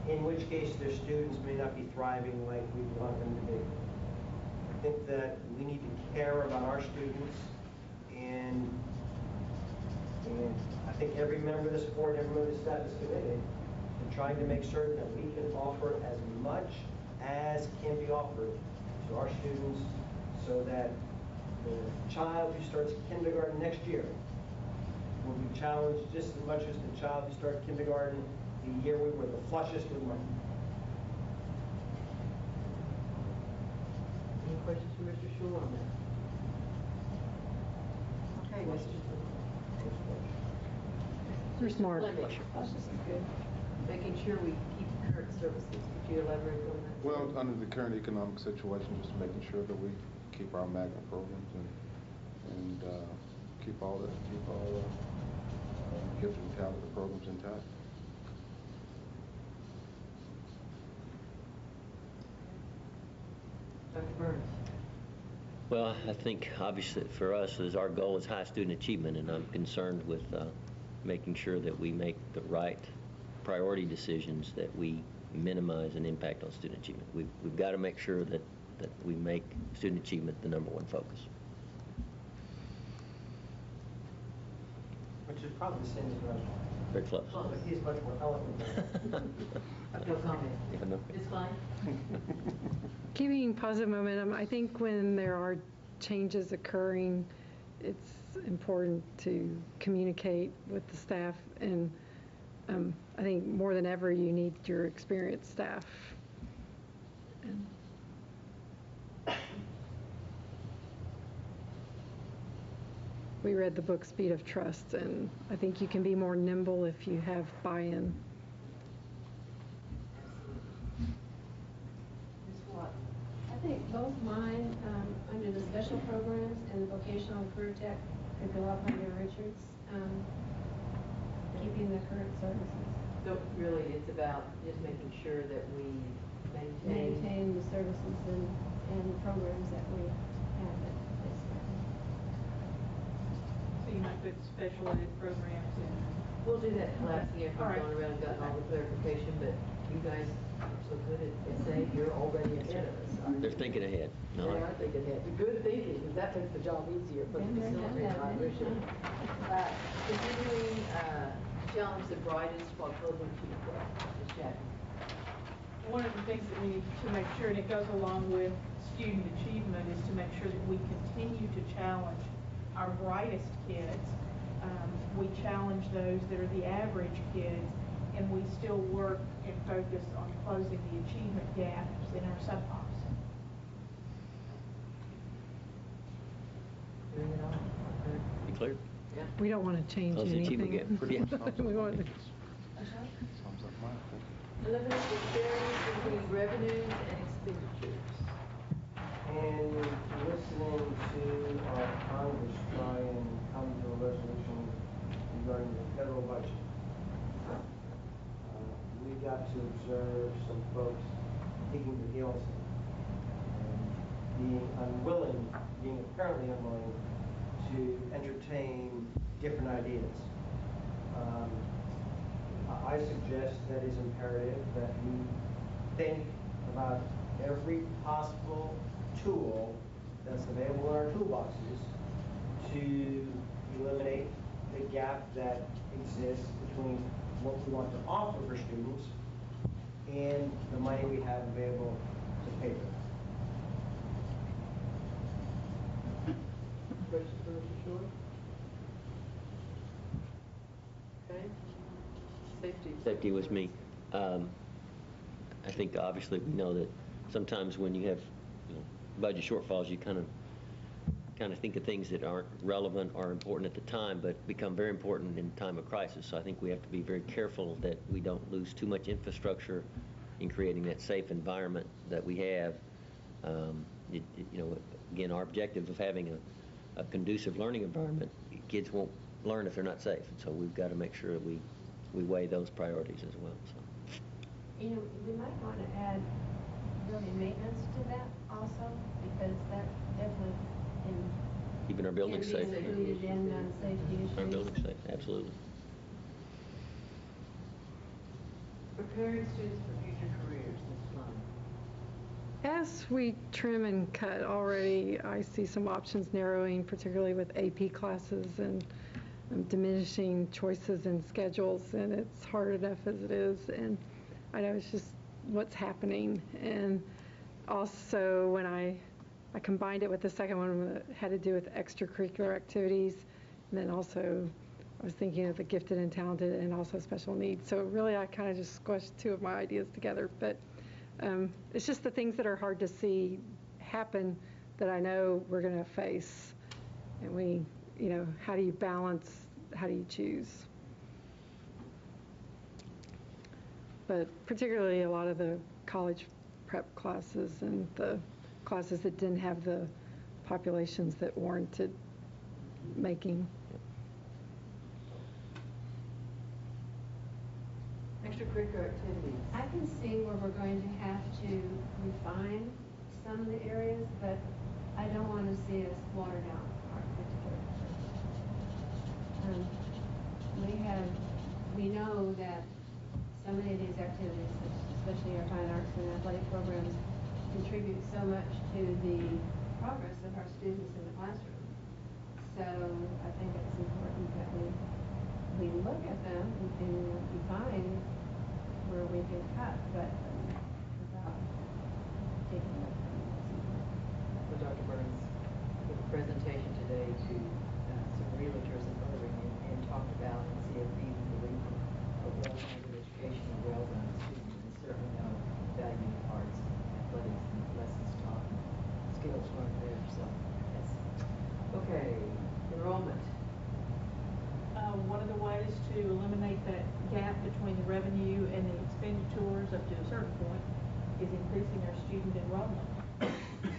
in which case their students may not be thriving like we want them to be. I think that we need to care about our students, and I think every member of this board, every member of the staff is committed to trying to make certain that we can offer as much as can be offered to our students so that the child who starts kindergarten next year will be challenged just as much as the child who started kindergarten the year we were the flushest with money. Any questions for Mr. Shule on that? Okay, Mr. There's Mark. Fleming. Making sure we keep current services. Could you elaborate on that? Well, under the current economic situation, just making sure that we keep our magnet programs and keep all gifted and talented programs intact. Dr. Burns. Well, I think obviously for us, is our goal is high student achievement, and I'm concerned with making sure that we make the right priority decisions that we minimize an impact on student achievement. We've got to make sure that we make student achievement the number one focus. Which is probably the same as the rest. Very close. But he's much more eloquent than No comment. Yeah, no. Ms. Klein? Keeping positive momentum, I think when there are changes occurring, it's important to communicate with the staff, and I think more than ever you need your experienced staff. And we read the book Speed of Trust, and I think you can be more nimble if you have buy-in. Ms. Watt? I think both mine, under the special programs and the vocational and career tech, could go up under Richard's, keeping the current services. So really, it's about just making sure that we maintain. Maintain the services and programs that we have at this time. So you might put special ed programs in. We'll do that collapsing after All we've right. gone around and gotten all the clarification, but you guys are so good at saying you're already ahead of us. They're thinking ahead. They No, are thinking ahead. The good thinking, because that makes the job easier for the Been there, done facilitator. that, I many appreciate it. Continuing challenge the brightest while closing to the gap. Ms. Jackie? One of the things that we need to make sure, and it goes along with student achievement, is to make sure that we continue to challenge our brightest kids. We challenge those that are the average kids, and we still work and focus on closing the achievement gaps in our sub-pops. Doing it all? Okay. be clear. Yeah. We don't want to change Close the achievement anything. gap. We want to. Sums up mine, I think. Eliminate disparities between revenues and expenditures. And listening to our Congress try and come to a resolution regarding the federal budget, we got to observe some folks digging their heels in and being apparently unwilling to entertain different ideas. I suggest that it's imperative that we think about every possible tool that's available in our toolboxes to eliminate the gap that exists between what we want to offer for students and the money we have available to pay for them. Questions for Mr. Shore? Okay. Safety. Safety was me. I think obviously we know that sometimes when you have budget shortfalls, you kind of think of things that aren't relevant or important at the time, but become very important in time of crisis. So I think we have to be very careful that we don't lose too much infrastructure in creating that safe environment that we have. Again, our objective of having a conducive learning environment, kids won't learn if they're not safe, and so we've got to make sure that we weigh those priorities as well. So. You know, we might want to add building maintenance to that also, because that definitely Keeping our buildings safe. can be included in safety issues. Our buildings safe, absolutely. Preparing students for future careers. Ms. Klein. As we trim and cut already, I see some options narrowing, particularly with AP classes and diminishing choices in schedules, and it's hard enough as it is. And I know it's just what's happening. And also, when I combined it with the second one that had to do with extracurricular activities, and then also I was thinking of the gifted and talented and also special needs. So really, I kind of just squished two of my ideas together. But it's just the things that are hard to see happen that I know we're going to face. And we, how do you balance? How do you choose? But particularly a lot of the college prep classes and the classes that didn't have the populations that warranted making. Extracurricular activities. I can see where we're going to have to refine some of the areas, but I don't want to see us water down our extracurricular. We know that so many of these activities, especially our fine arts and athletic programs, contribute so much to the progress of our students in the classroom. So I think it's important that we look at them and define where we can cut, but without taking away from them. Well, Dr. Burns gave a presentation today to some realtors in Irving and talked about and see if even the believer of well-rounded education and well-rounded students, and certainly know value arts, athletics, and lessons taught, skills learned there. So, yes. Okay, enrollment. One of the ways to eliminate that gap between the revenue and the expenditures up to a certain point is increasing our student enrollment.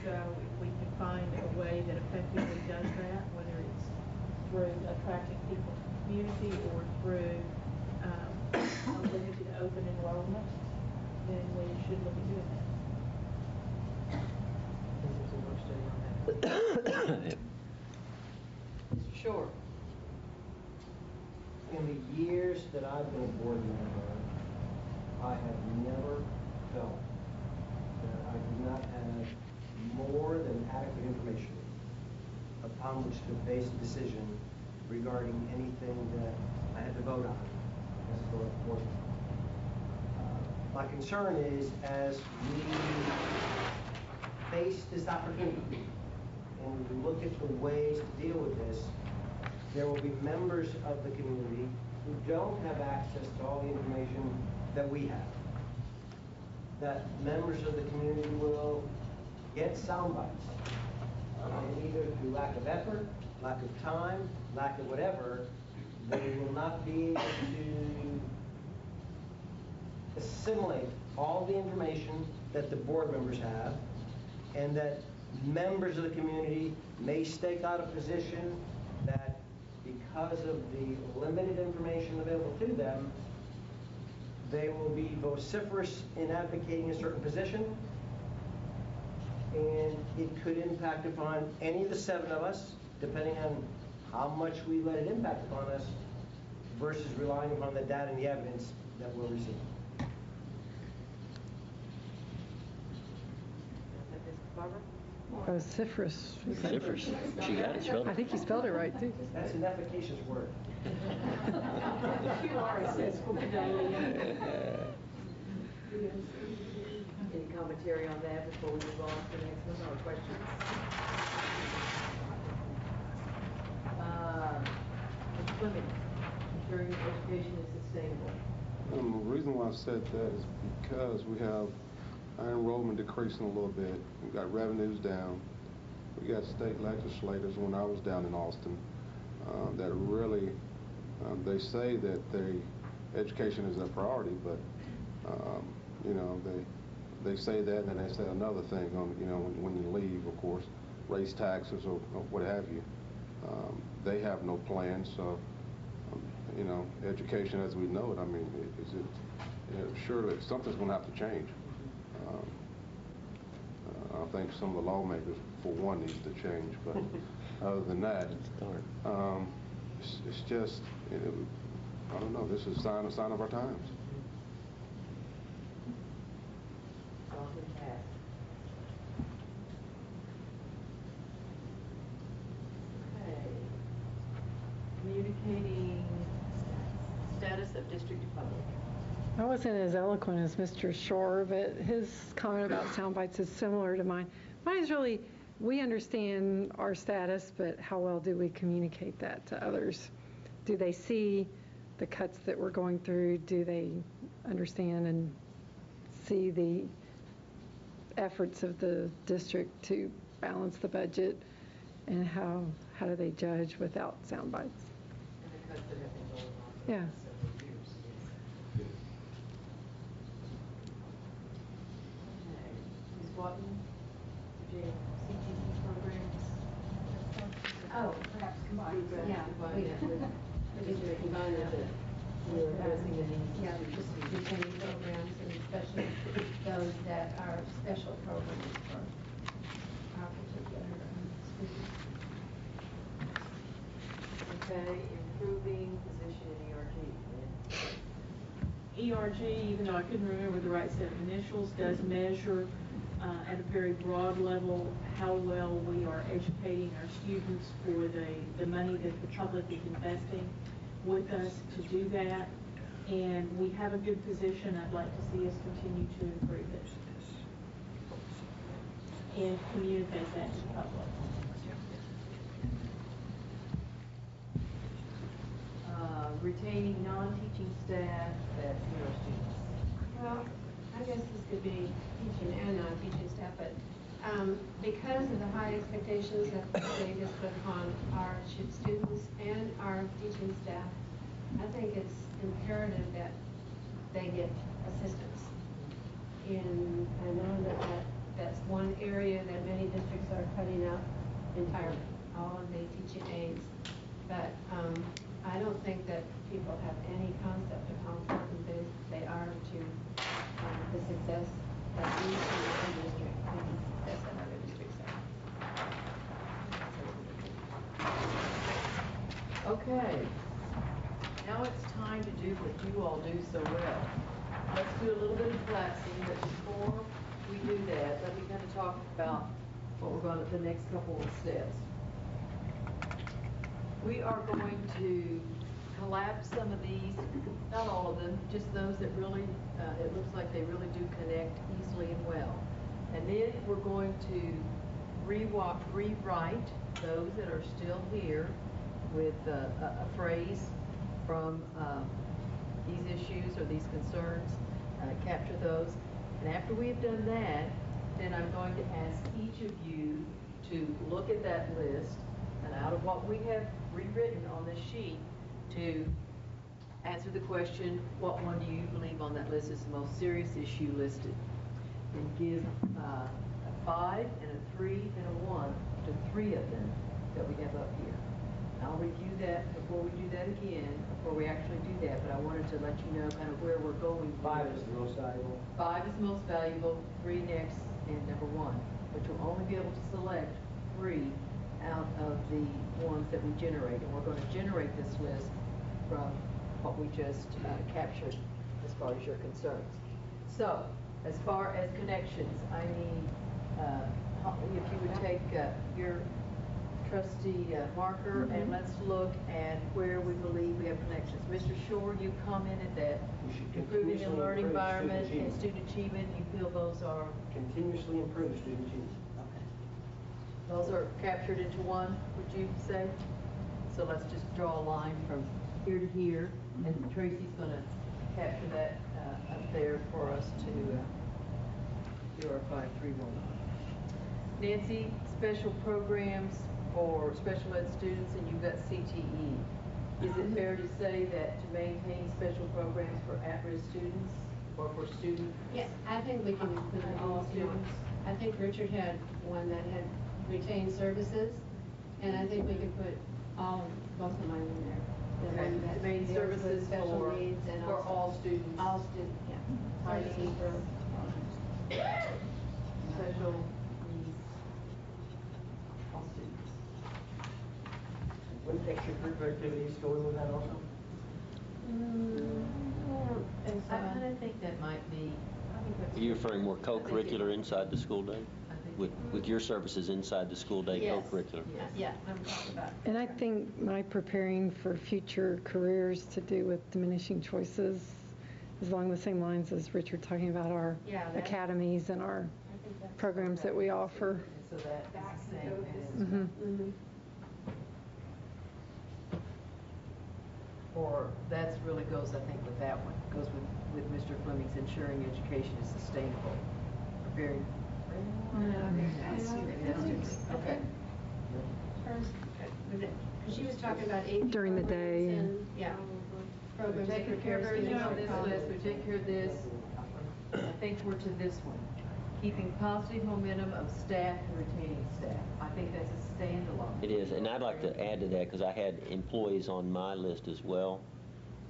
So if we can find a way that effectively does that, whether it's through attracting people to the community or through unlimited open enrollment, then we should look at doing that. There's a work study on that. Mr. Short. In the years that I've been a board member, I have never felt that I did not have more than adequate information upon which to base a decision regarding anything that I had to vote on as a board member. My concern is, as we face this opportunity and we look at the ways to deal with this, there will be members of the community who don't have access to all the information that we have. That members of the community will get sound bites. And either through lack of effort, lack of time, lack of whatever, they will not be able to assimilate all the information that the board members have, and that members of the community may stake out a position that, because of the limited information available to them, they will be vociferous in advocating a certain position, and it could impact upon any of the 7 of us, depending on how much we let it impact upon us, versus relying upon the data and the evidence that we'll receive. Mr. Barber? Vociferous. Vociferous. She got it spelled. I think you spelled it right, too. That's an efficacious word. You are a successful Any commentary on that before we move on to the next one, or questions? Mr. Fleming, ensuring education is sustainable. The reason why I said that is because we have our enrollment decreasing a little bit. We've got revenues down. We got state legislators, when I was down in Austin, that really, they say that education is their priority, but, they say that, and then they say another thing on, when you leave, of course, raise taxes or what have you. They have no plan, so, education as we know it, I mean, surely something's going to have to change. I think some of the lawmakers, for one, need to change, but other than that, it's just, I don't know, this is a sign of our times. Okay. Communicating district public. I wasn't as eloquent as Mr. Shore, but his comment about sound bites is similar to mine. Mine is really, we understand our status, but how well do we communicate that to others? Do they see the cuts that we're going through? Do they understand and see the efforts of the district to balance the budget? And how do they judge without sound bites? And the cuts that have been going on for Yeah. several years. Yes. Okay. Ms. Watton, CTE programs? Oh, perhaps combined, yeah. Combine that with district combine that we're addressing the needs. Yeah, just retaining programs and especially those that are special programs for our particular students. Okay, improving position in ERG. ERG, even though I couldn't remember the right set of initials, does measure at a very broad level how well we are educating our students for the money that the public is investing with us to do that. And we have a good position. I'd like to see us continue to improve it and communicate that to the public. Retaining non-teaching staff that's near students. Well, I guess this could be teaching and non-teaching staff, but because of the high expectations that the state has put upon our students and our teaching staff, I think it's imperative that they get assistance. And I know that that's one area that many districts are cutting out entirely, all of the teaching aides. But I don't think that people have any concept of how important they are to the success that we see in our district and the success that other districts have. Okay. Now it's time to do what you all do so well. Let's do a little bit of collapsing, but before we do that, let me kind of talk about what we're going to, the next couple of steps. We are going to collapse some of these, not all of them, just those that really, it looks like they really do connect easily and well. And then we're going to rewrite those that are still here with a phrase from these issues or these concerns, capture those. And after we've done that, then I'm going to ask each of you to look at that list, and out of what we have rewritten on this sheet, to answer the question, what one do you believe on that list is the most serious issue listed? And give a 5 and a 3 and a 1 to 3 of them that we have up here. I'll review that before we do that again, before we actually do that, but I wanted to let you know kind of where we're going. 5 is the most valuable. 5 is most valuable, 3 next, and number 1. But you'll only be able to select 3 out of the ones that we generate. And we're going to generate this list from what we just captured as far as your concerns. So, as far as connections, I need, if you would take your trustee marker and let's look at where we believe we have connections. Mr. Shore, you commented that We should improving the continuously learning improve environment student and student achievement, you feel those are? Continuously improve student achievement. Okay. Those are captured into one, would you say? So let's just draw a line from here to here, and Tracy's going to capture that up there for us to do our 531. Nancy, special programs for special ed students, and you've got CTE. Is it fair to say that to maintain special programs for at-risk students or for students? Yes, I think we can put it all students. I think Richard had one that had retained services, and I think we could put both of mine in there. The Okay, one that main deals with services special needs and for also all students. all students, yeah. Services for Special needs, all students. Wouldn't extracurricular activities go in with that also? I kind of think that might be. Are you referring more co-curricular inside the school day? I think with your services inside the school day Yes. co-curricular. Yeah, I'm talking about. And I think my preparing for future careers to do with diminishing choices is along the same lines as Richard talking about our Yeah, that- academies and our I think that's- programs that we offer. So that is the same as, Mhm. or that's really goes, I think, with that one, goes with Mr. Fleming's ensuring education is sustainable. Very. Maybe that's different. Okay. Because she was talking about AP During the day programs and- yeah, We've programs that taken care prepare of everything students on for this college. list, we take care of this. I think we're to this one. Keeping positive momentum of staff and retaining staff. I think that's a standalone. It is, and I'd like to add to that because I had employees on my list as well,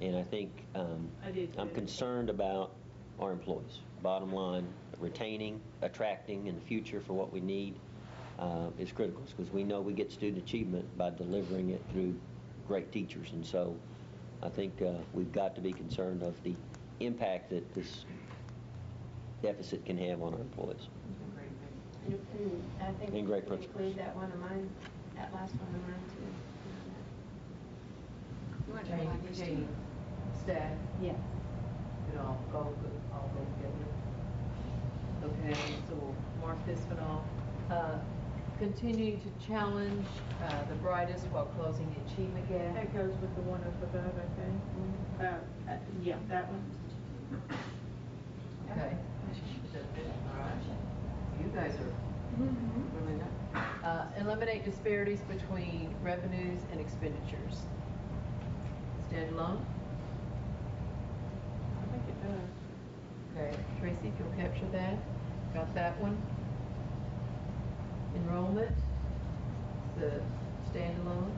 and I think I'm concerned about our employees. Bottom line, retaining, attracting in the future for what we need is critical because we know we get student achievement by delivering it through great teachers, and so I think we've got to be concerned of the impact that this deficit can have on our employees. And I think And we great could principles. include that one of mine, that last one of mine too. You want to try this Retaining too? staff. Yeah. It all go together. Okay, so we'll mark this one off. Continuing to challenge the brightest while closing the achievement gap. That goes with the one up above, I think. Yeah, that one. Okay. All right. You guys are really not. Eliminate disparities between revenues and expenditures. Stand alone? I think it does. Okay, Tracy, if you'll capture that. Got that one? Enrollment, the standalone.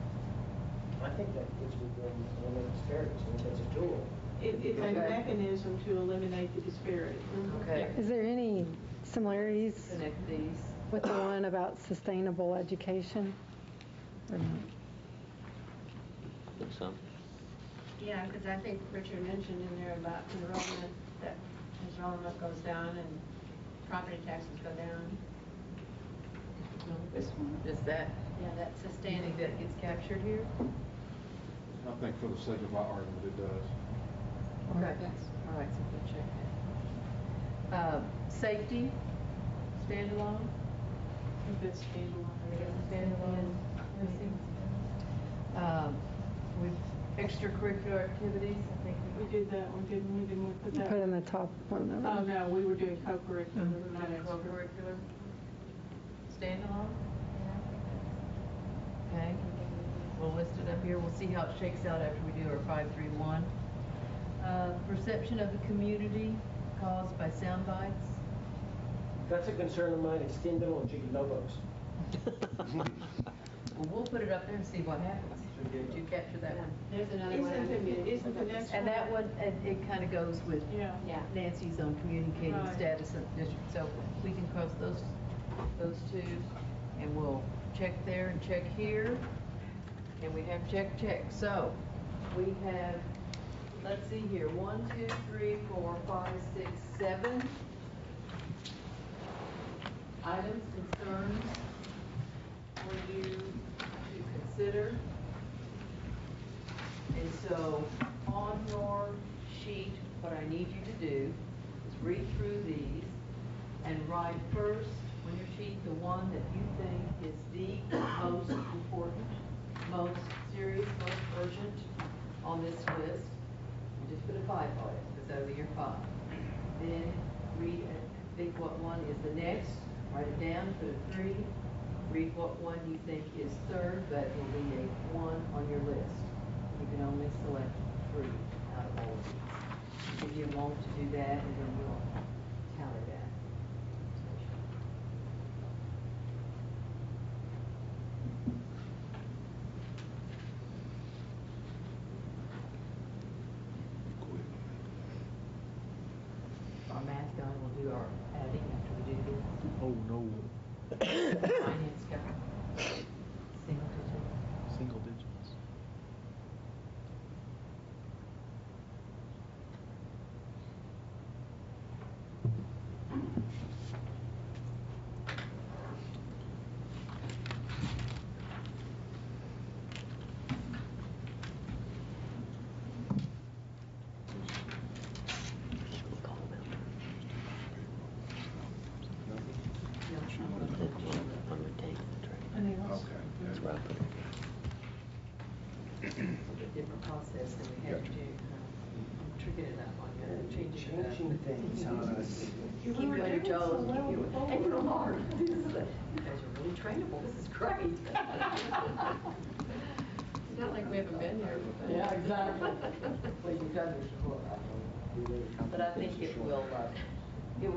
I think that gets with eliminate disparities. I think that's a tool. It's a Okay. mechanism to eliminate the disparity. Okay. Is there any similarities Connect these. with the one about sustainable education? Or not? I think so. Yeah, because I think Richard mentioned in there about enrollment, that enrollment goes down and property taxes go down. This one. Is that, Yeah, that's do you sustaining. think that gets captured here? I think for the sake of our argument, it does. Okay. All right, so we'll check that. Safety, standalone? I think that's standalone. Standalone. With extracurricular activities, I think We did that one, didn't we? Didn't we put that? Put in the top one. Oh, no, we were doing co-curricular, not we extra. co-curricular. Standalone? Okay. We'll list it up here. We'll see how it shakes out after we do our 531. Perception of the community caused by sound bites. That's a concern of mine. Extend little and chicken lobos. Well, we'll put it up there and see what happens. Did you capture that one? There's another one. Isn't the next one? And that one, it kind of goes with Yeah. Yeah. Nancy's on communicating Right. status of the district. So we can cross those two, and we'll check there and check here. And we have check. So we have, let's see here, 1, 2, 3, 4, 5, 6, 7 items, concerns for you to consider. And so on your sheet, what I need you to do is read through these and write first on your sheet the one that you think is the most important, most serious, most urgent on this list. And just put a 5 on it, because that'll be your 5. Then read and think what one is the next, write it down, put a 3. Read what one you think is third, but will be a 1 on your list. You can only select 3 out of all of these. Give you a moment to do that, and then we'll tally that. Our math guy will do our adding after we do this. Oh, no. Finance guy. Single digit. Single digits. On retained track. Okay. That's where I put it. A little bit different process than we had to do. I'm tricking it up on you, changing it up. Changing things on us. Keep you on your toes, keep you, and you are. You guys are really trainable, this is great. It's not like we haven't been here before. Yeah, exactly. Well, you've done this before. But I think it will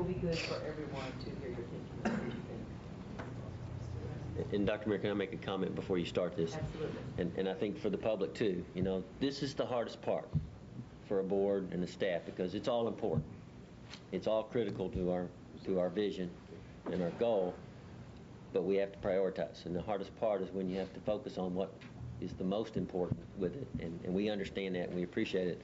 be good for everyone to hear your thinking on what you think. And Dr. Mayor, can I make a comment before you start this? Absolutely. And I think for the public too, this is the hardest part for a board and a staff because it's all important. It's all critical to our vision and our goal, but we have to prioritize. And the hardest part is when you have to focus on what is the most important with it. And we understand that and we appreciate it.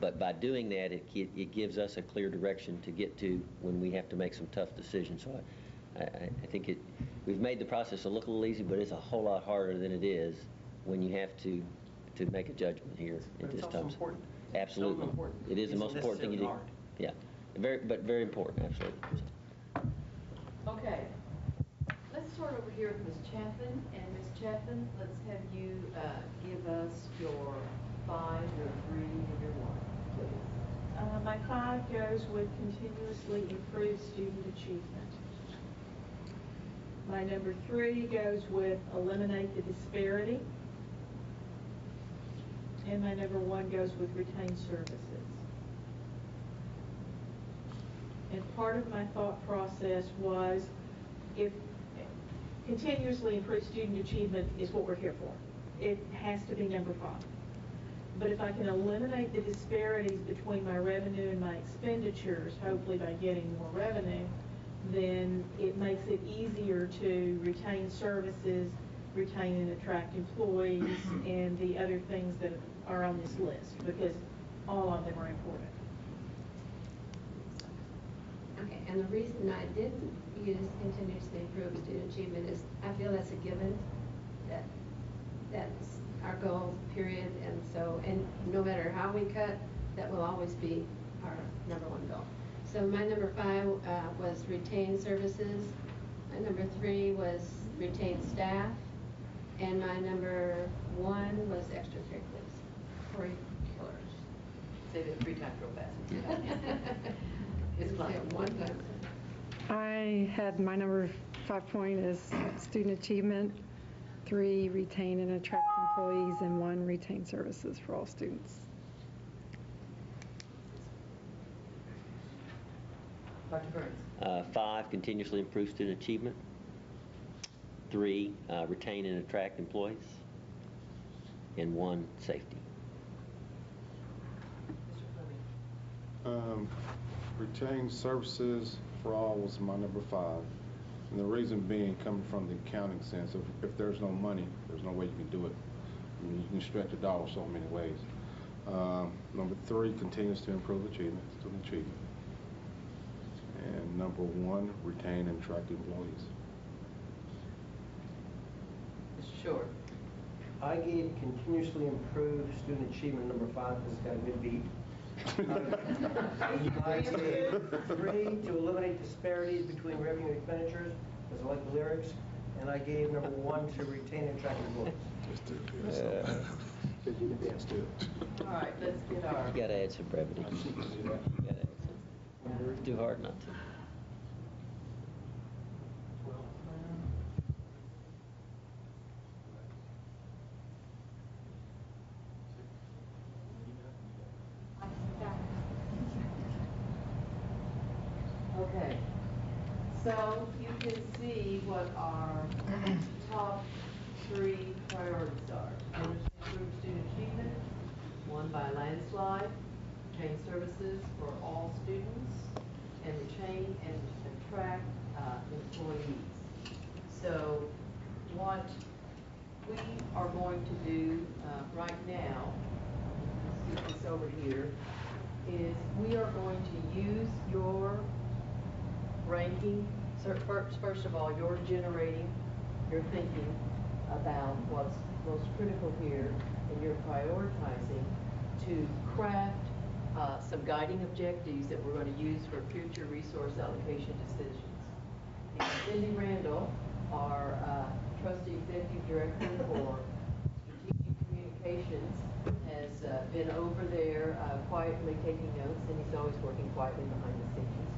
But by doing that, it gives us a clear direction to get to when we have to make some tough decisions. So I think we've made the process look a little easy, but it's a whole lot harder than it is when you have to make a judgment here at this time. It's important. Absolutely. So important. It is the most important thing you do. Yeah. But very important, absolutely. Okay. Let's start over here with Ms. Chapman. And Ms. Chapman, let's have you give us your 5, your 3, and your 1, please. My 5 goes with continuously improve student achievement. My number 3 goes with eliminate the disparity. And my number 1 goes with retain services. And part of my thought process was if continuously improve student achievement is what we're here for. It has to be number 5. But if I can eliminate the disparities between my revenue and my expenditures, hopefully by getting more revenue, then it makes it easier to retain services, retain and attract employees, and the other things that are on this list, because all of them are important. Okay, and the reason I didn't use continuously improve student achievement is I feel that's a given, that's our goal, period, and no matter how we cut, that will always be our number 1 goal. So my number 5 was retain services, my number 3 was retain staff, and my number 1 was extracurriculars. Say that 3 times real fast. It's fine. One time. I had my number 5 point is student achievement, 3 retain and attract employees, and 1 retain services for all students. Dr. Burns. 5, continuously improve student achievement. 3, retain and attract employees. And 1, safety. Mr. Fleming. Retain services for all was my number 5. And the reason being, coming from the accounting sense, if there's no money, there's no way you can do it. I mean, you can stretch a dollar so many ways. Number 3 continues to improve student achievement. And number 1, retain and attract employees. Mr. Short. I gave continuously improve student achievement number 5 because it's got a good beat. I gave 3 to eliminate disparities between revenue and expenditures, because I like the lyrics, and I gave number 1 to retain and attract employees. All right, let's get our... You gotta add some brevity. You gotta add some. It's too hard not to. Okay, so you can see what our top 3 priorities are. Improve student achievement, 1 by landslide, retain services for all students, and retain and attract employees. So what we are going to do right now, let's get this over here, is we are going to use your ranking, so first of all, you're generating, you're thinking about what's most critical here, and you're prioritizing to craft some guiding objectives that we're going to use for future resource allocation decisions. And Cindy Randall, our trustee executive director for strategic communications, has been over there quietly taking notes, and he's always working quietly behind the scenes.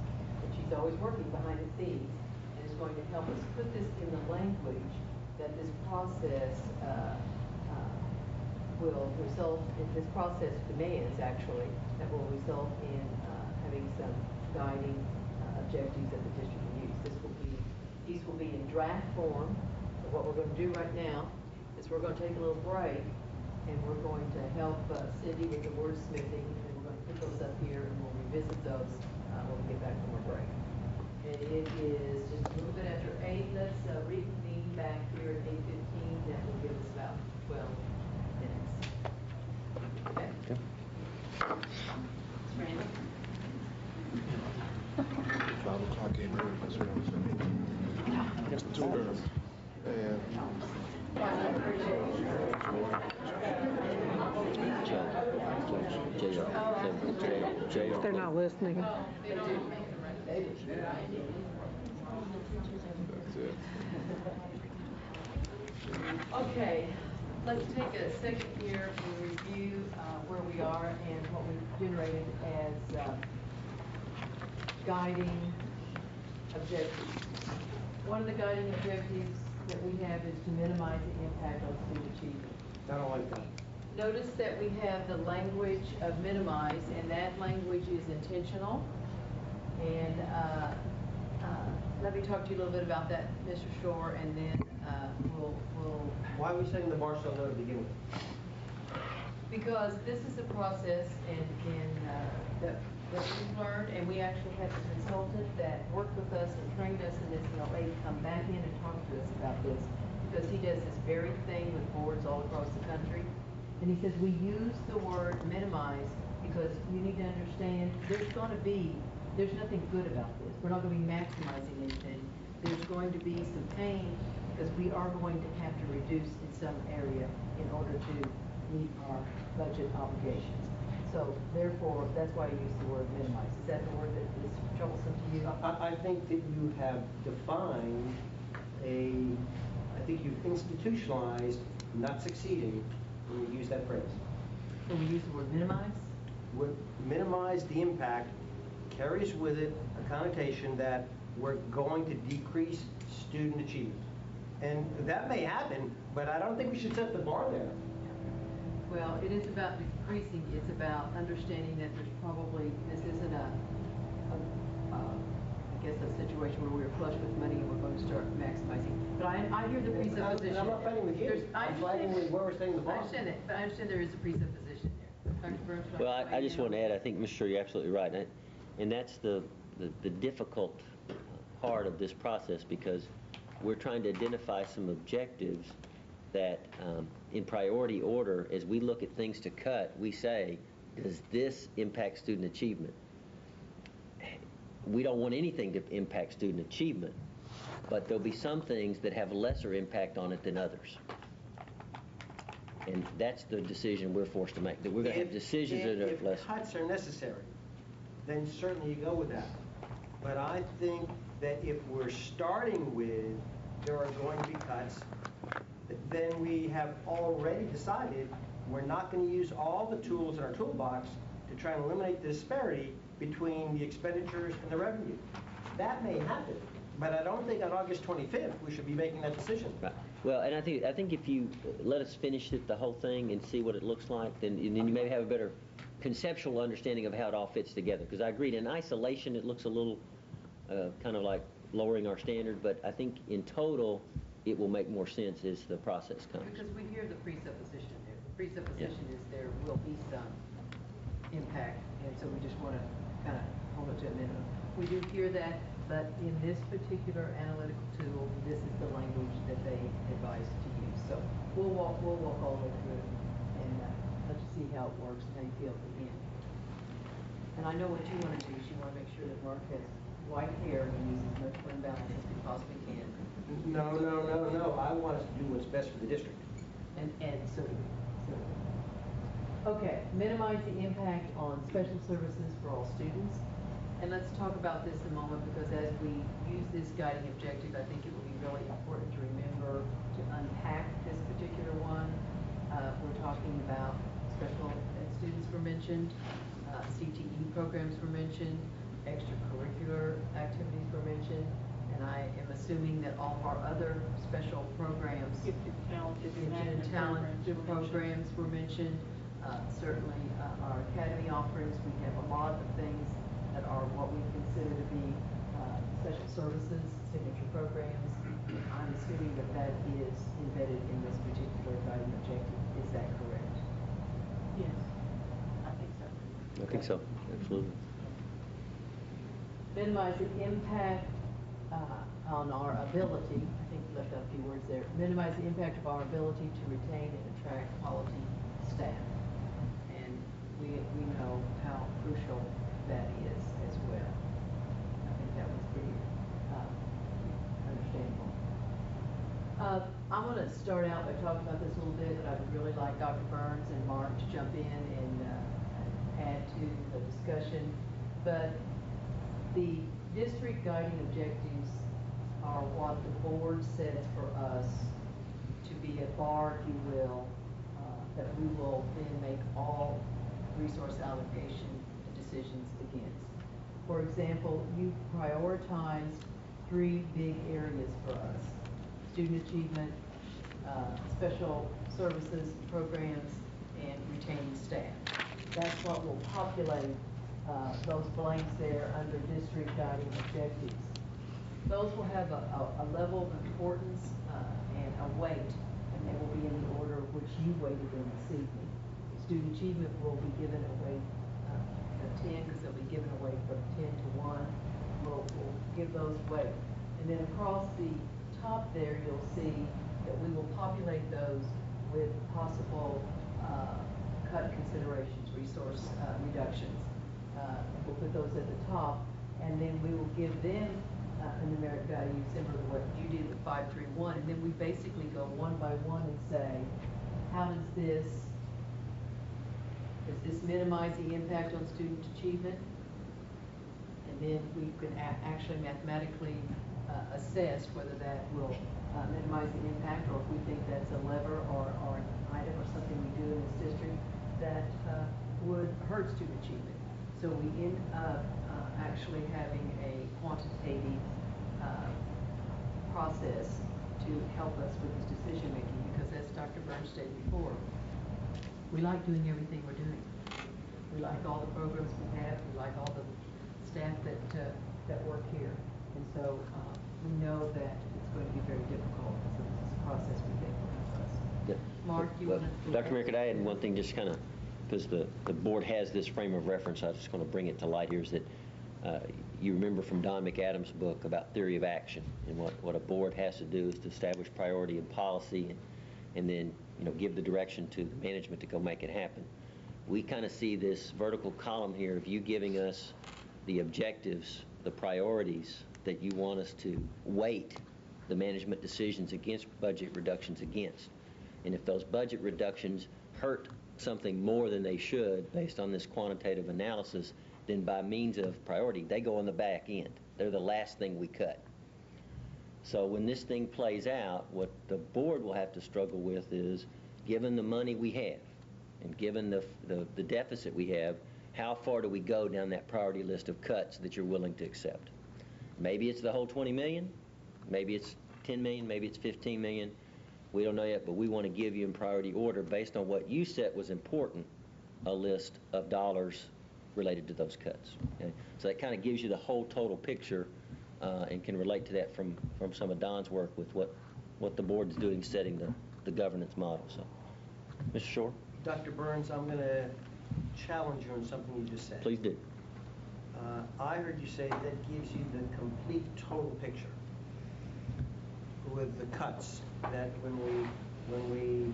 But she's always working behind the scenes and is going to help us put this in the language that this process will result in, this process demands actually, that will result in having some guiding objectives that the district can use. These will be in draft form. So what we're going to do right now is we're going to take a little break, and we're going to help Cindy with the wordsmithing, and we're going to put those up here, and we'll revisit those when we get back from our break. And it is just a little bit after 8. Let's reconvene back here at 8:15. That will give us about 12 minutes. Okay? Okay. Randy? 5 o'clock came early, that's what I'm saying. It's too early. And They're not listening. that's it. Okay, let's take a second here and review where we are and what we've generated as guiding objectives. One of the guiding objectives that we have is to minimize the impact on student achievement. I don't like that. Notice that we have the language of minimize, and that language is intentional. And let me talk to you a little bit about that, Mr. Shore, and then we'll Why are we setting the bar so low to begin with? because this is a process that we've learned, and we actually had a consultant that worked with us and trained us in this LA come back in and talk to us about this, because he does this very thing with boards all across the country. And he says we use the word minimize because you need to understand there's nothing good about this. We're not going to be maximizing anything. There's going to be some pain because we are going to have to reduce in some area in order to meet our budget obligations. So therefore, that's why I use the word minimize. Is that the word that is troublesome to you? I think that you have defined I think you've institutionalized not succeeding when you use that phrase. When we use the word minimize? Minimize the impact carries with it a connotation that we're going to decrease student achievement. And that may happen, but I don't think we should set the bar there. Well, it is about decreasing. It's about understanding that there's probably, this isn't I guess a situation where we're flush with money and we're going to start maximizing. But I hear the presupposition. I'm not fighting with you. I'm fighting with where we're setting the bar. I understand that, but I understand there is a presupposition there. Dr. Burns, would Well, like to I weigh just in want to on add, I think, Mr. Shore, you're absolutely right. And that's the difficult part of this process, because we're trying to identify some objectives that, in priority order, as we look at things to cut, we say, does this impact student achievement? We don't want anything to impact student achievement, but there'll be some things that have lesser impact on it than others. And that's the decision we're forced to make, that we're going to have decisions that are lesser. If cuts are necessary, then certainly you go with that. But I think that if we're starting with there are going to be cuts, then we have already decided we're not going to use all the tools in our toolbox to try and eliminate the disparity between the expenditures and the revenue. That may happen, but I don't think on August 25th we should be making that decision. Right. Well, and I think if you let us finish the whole thing and see what it looks like, then you may have a better conceptual understanding of how it all fits together. Because I agreed, in isolation it looks a little kind of like lowering our standard, but I think in total it will make more sense as the process comes. Because we hear the presupposition there. The presupposition is there will be some impact, and so we just want to kind of hold it to a minimum. We do hear that, but in this particular analytical tool, this is the language that they advise to use. So we'll walk all the way through it, and let's see how it works and how you feel at the end. And I know what you want to do is you want to make sure that Mark has white hair and uses as much fund balance as we possibly can. No. I want us to do what's best for the district. And so do we. Okay, minimize the impact on special services for all students. And let's talk about this a moment, because as we use this guiding objective, I think it will be really important to remember to unpack this particular one. We're talking about special ed students were mentioned, CTE programs were mentioned, extracurricular activities were mentioned, and I am assuming that all of our other special programs, Gifted, talented, gifted and talented programs were mentioned. Certainly our academy offerings, we have a lot of things that are what we consider to be special services, signature programs. I'm assuming that that is embedded in this particular guiding objective. Is that correct? Yes, I think so. I think so, absolutely. Minimize the impact on our ability, I think we left out a few words there, minimize the impact of our ability to retain and attract quality staff. And we know how crucial that is as well. I think that was pretty understandable. I want to start out by talking about this a little bit, but I would really like Dr. Burns and Mark to jump in and add to the discussion. But the district guiding objectives are what the board sets for us to be a bar, if you will, that we will then make all resource allocation decisions against. For example, you prioritized 3 big areas for us: student achievement, special services programs, and retaining staff. That's what will populate those blanks there under district guiding objectives. Those will have a level of importance and a weight, and they will be in the order of which you weighted them this evening. Student achievement will be given a weight of 10, because they'll be given a weight from 10 to 1. We'll give those weight. And then across the top there, you'll see that we will populate those with possible cut considerations, resource reductions. We'll put those at the top, and then we will give them a numeric value similar to what you did with 531, and then we basically go one by one and say, how does this minimize the impact on student achievement? And then we can actually mathematically assess whether that will minimize the impact, or if we think that's a lever or an item or something we do in this district that would hurt student achievement. So we end up actually having a quantitative process to help us with this decision making, because as Dr. Burns stated before, we like doing everything we're doing. We like all the programs we have. We like all the staff that work here. And so we know that it's going to be very difficult. So this is a process we think will help us. Yeah. Mark, you want to? Dr. Mayor, could I add one thing, just kind of, because the board has this frame of reference, I just want to bring it to light here, is that you remember from Don McAdams' book about theory of action, and what a board has to do is to establish priority and policy, and then give the direction to the management to go make it happen. We kind of see this vertical column here of you giving us the objectives, the priorities that you want us to weight the management decisions against, budget reductions against. And if those budget reductions hurt something more than they should based on this quantitative analysis, then by means of priority, they go on the back end. They're the last thing we cut. So when this thing plays out, what the board will have to struggle with is, given the money we have and given the deficit we have, how far do we go down that priority list of cuts that you're willing to accept? Maybe it's the whole 20 million, maybe it's 10 million, maybe it's 15 million. We don't know yet, but we want to give you in priority order, based on what you said was important, a list of dollars related to those cuts. Okay? So that kind of gives you the whole total picture, and can relate to that from some of Don's work with what the board's doing, setting the governance model. So, Mr. Shore? Dr. Burns, I'm going to challenge you on something you just said. Please do. I heard you say that gives you the complete total picture with the cuts, that when we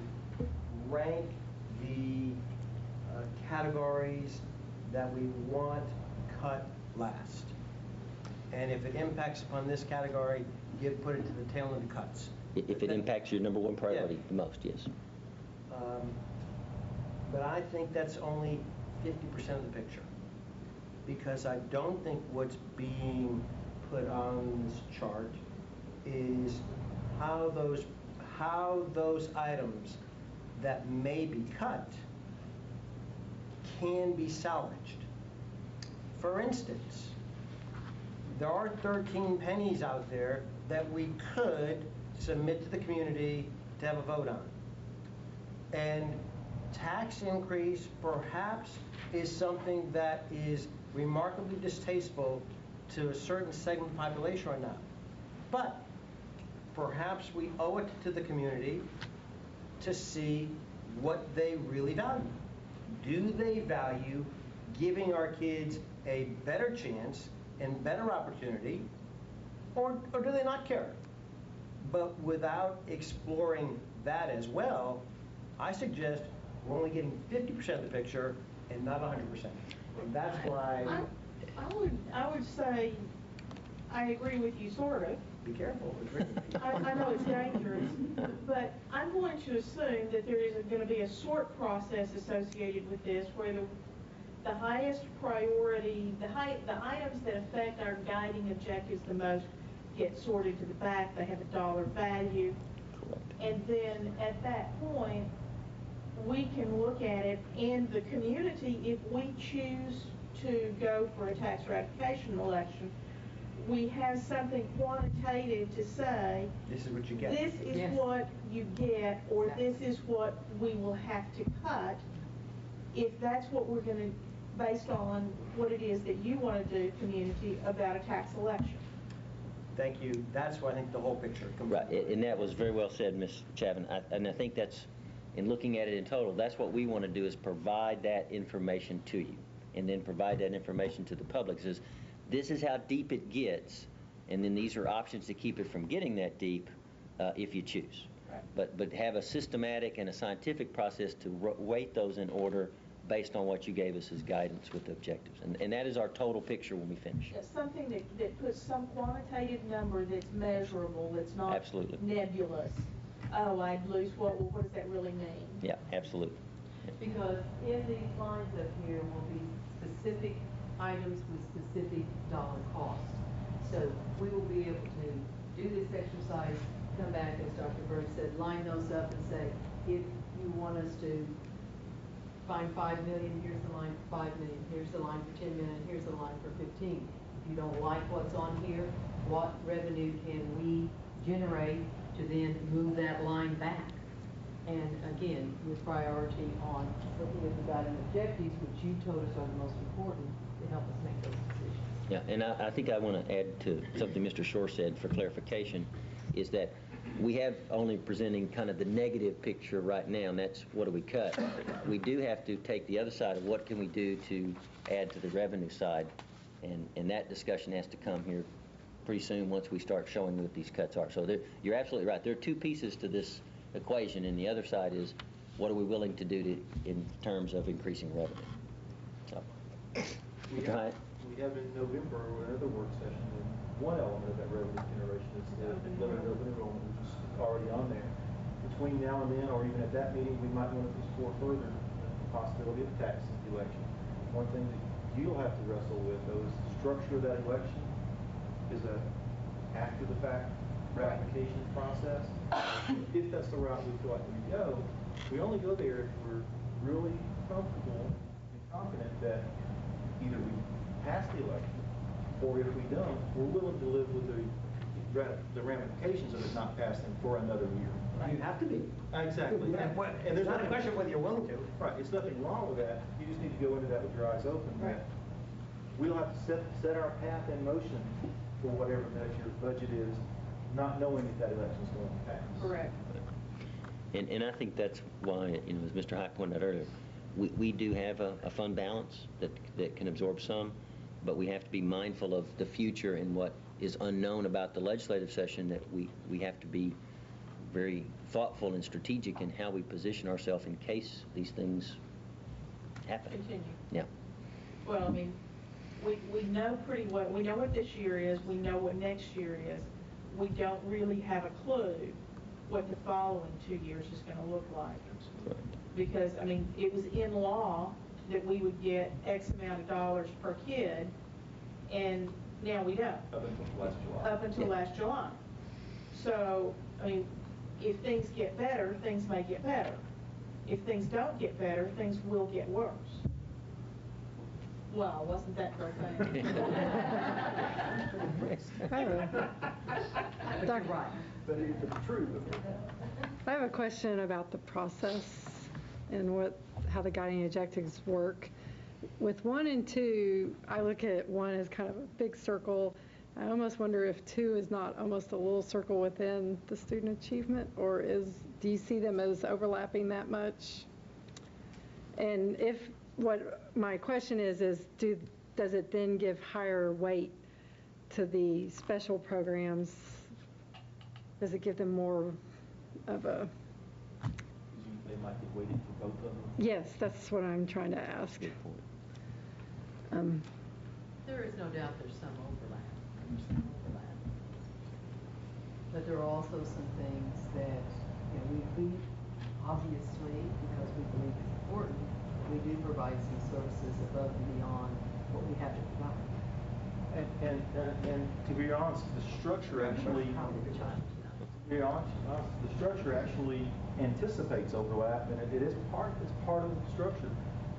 rank the categories that we want cut last, and if it impacts upon this category, put it to the tail end of cuts. If it impacts your number one priority the most, yes. But I think that's only 50% of the picture. because I don't think what's being put on this chart is how those items that may be cut can be salvaged. For instance, there are 13 pennies out there that we could submit to the community to have a vote on. And tax increase perhaps is something that is remarkably distasteful to a certain segment of the population right now. But perhaps we owe it to the community to see what they really value. Do they value giving our kids a better chance and better opportunity, or do they not care? But without exploring that as well, I suggest we're only getting 50% of the picture and not 100%. And that's why... I would say I agree with you, sort of. Be careful. I know it's dangerous, but I'm going to assume that there is going to be a sort process associated with this, where the highest priority, the items that affect our guiding objectives the most get sorted to the back. They have a dollar value. And then at that point, we can look at it, and the community, if we choose to go for a tax ratification election, we have something quantitative to say, this is what you get. This is what you get, or this is what we will have to cut, if that's what we're going to, based on what it is that you want to do, community, about a tax election. Thank you. That's why I think the whole picture comes. Right, and that was very well said, Ms. Chavin. And I think that's, in looking at it in total, that's what we want to do, is provide that information to you, and then provide that information to the public. Says, this is how deep it gets, and then these are options to keep it from getting that deep if you choose. Right. But have a systematic and a scientific process to weight those in order based on what you gave us as guidance with the objectives. And that is our total picture when we finish. Something that puts some quantitative number that's measurable, that's not absolutely nebulous. Oh, I'd lose, what does that really mean? Yeah, absolutely. Because in these lines up here will be specific items with specific dollar costs. So we will be able to do this exercise, come back, as Dr. Bird said, line those up and say, if you want us to find 5 million, here's the line for 5 million, here's the line for 10 million, here's the line for 15. If you don't like what's on here, what revenue can we generate to then move that line back? And again, with priority on looking at the guiding objectives, which you told us are the most important, to help us make those decisions. Yeah, and I think I want to add to something Mr. Shore said for clarification, is that we have only presenting kind of the negative picture right now, and that's what do we cut. We do have to take the other side of what can we do to add to the revenue side, and that discussion has to come here pretty soon once we start showing what these cuts are. So you're absolutely right. There are two pieces to this equation, and the other side is what are we willing to do in terms of increasing revenue. So, we have in November another work session, and one element of that revenue generation is the limited open enrollment, which is already on there. Between now and then, or even at that meeting, we might want to explore further the possibility of a tax election. One thing that you'll have to wrestle with, though, is the structure of that election is a after-the-fact ratification process. If that's the route we feel like we go, we only go there if we're really comfortable and confident that either we pass the election, or if we don't, we're willing to live with the ramifications of it not passing for another year. You have to be. Exactly. And there's not a question whether you're willing to. Right. It's nothing wrong with that. You just need to go into that with your eyes open. Right. We'll have to set our path in motion for whatever that your budget is, not knowing if that election is going to pass. Correct. And I think that's why, as Mr. Hyatt pointed out earlier, we do have a fund balance that can absorb some, but we have to be mindful of the future and what is unknown about the legislative session, that we have to be very thoughtful and strategic in how we position ourselves in case these things happen. Continue. Yeah. Well, I mean, we know pretty well, we know what this year is, we know what next year is. We don't really have a clue what the following 2 years is going to look like. Because, I mean, it was in law that we would get X amount of dollars per kid, and now we don't. Up until last July. Up until last July. So, I mean, if things get better, things may get better. If things don't get better, things will get worse. Well, wasn't that profane? Right. But it's true. I have a question about the process and how the guiding objectives work. With 1 and 2, I look at 1 as kind of a big circle. I almost wonder if 2 is not almost a little circle within the student achievement, or do you see them as overlapping that much? And what my question is does it then give higher weight to the special programs? Does it give them more of a... They might be waiting for both of them. Yes, that's what I'm trying to ask. There is no doubt there's some overlap. But there are also some things that, we obviously, because we believe it's important, we do provide some services above and beyond what we have to provide. And to be honest, the structure actually, the structure actually anticipates overlap, and it's part of the structure.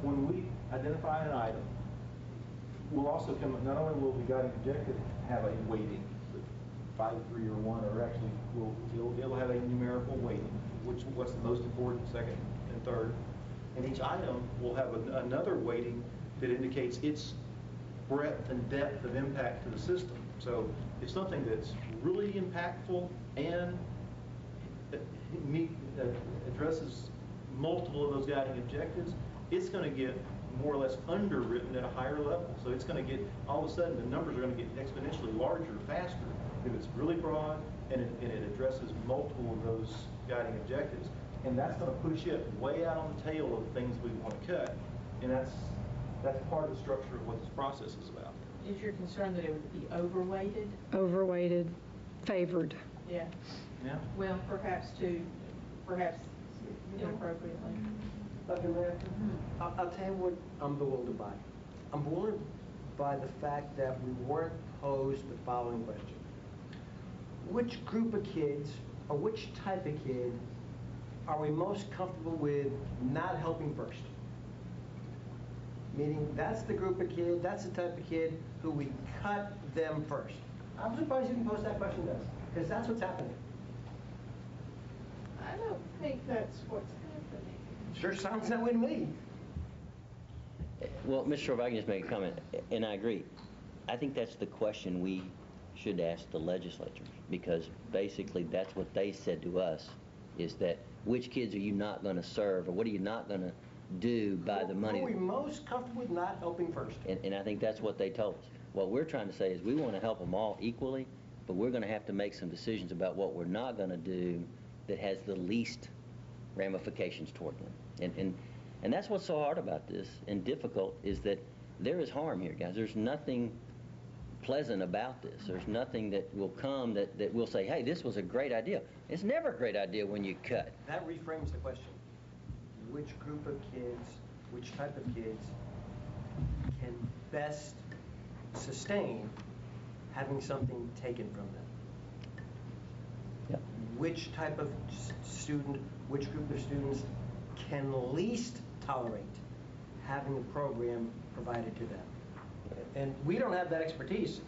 When we identify an item, we'll also not only will the guiding objective have a weighting, 5, 3, or 1, or actually it'll have a numerical weighting, what's the most important, second and third. And each item will have another weighting that indicates its breadth and depth of impact to the system. So if something that's really impactful and addresses multiple of those guiding objectives, it's going to get more or less underwritten at a higher level. So it's going to get, all of a sudden, the numbers are going to get exponentially larger faster if it's really broad and it addresses multiple of those guiding objectives. And that's going to push it way out on the tail of the things we want to cut. And that's part of the structure of what this process is about. Is your concern that it would be overweighted? Overweighted, favored. Yeah. Yeah. Well, perhaps inappropriately. Dr. Mayor, I'll tell you what I'm bewildered by. I'm bewildered by the fact that we weren't posed the following question. Which group of kids, or which type of kid, are we most comfortable with not helping first? Meaning, that's the group of kid, that's the type of kid who we cut them first. I'm surprised you didn't pose that question to us, because that's what's happening. I don't think that's what's happening. Sure sounds that way to me. Well, Mr. Shore, if I can just make a comment, and I agree. I think that's the question we should ask the legislatures, because basically that's what they said to us, is that which kids are you not going to serve, or what are you not going to do by the money? Who are we most comfortable with not helping first? And I think that's what they told us. What we're trying to say is we want to help them all equally, but we're going to have to make some decisions about what we're not going to do that has the least ramifications toward them. And that's what's so hard about this and difficult, is that there is harm here, guys. There's nothing pleasant about this. There's nothing that will come that will say, hey, this was a great idea. It's never a great idea when you cut. That reframes the question. Which group of kids, which type of kids can best sustain having something taken from them? Yep. Which type of student, which group of students can least tolerate having a program provided to them? And we don't have that expertise,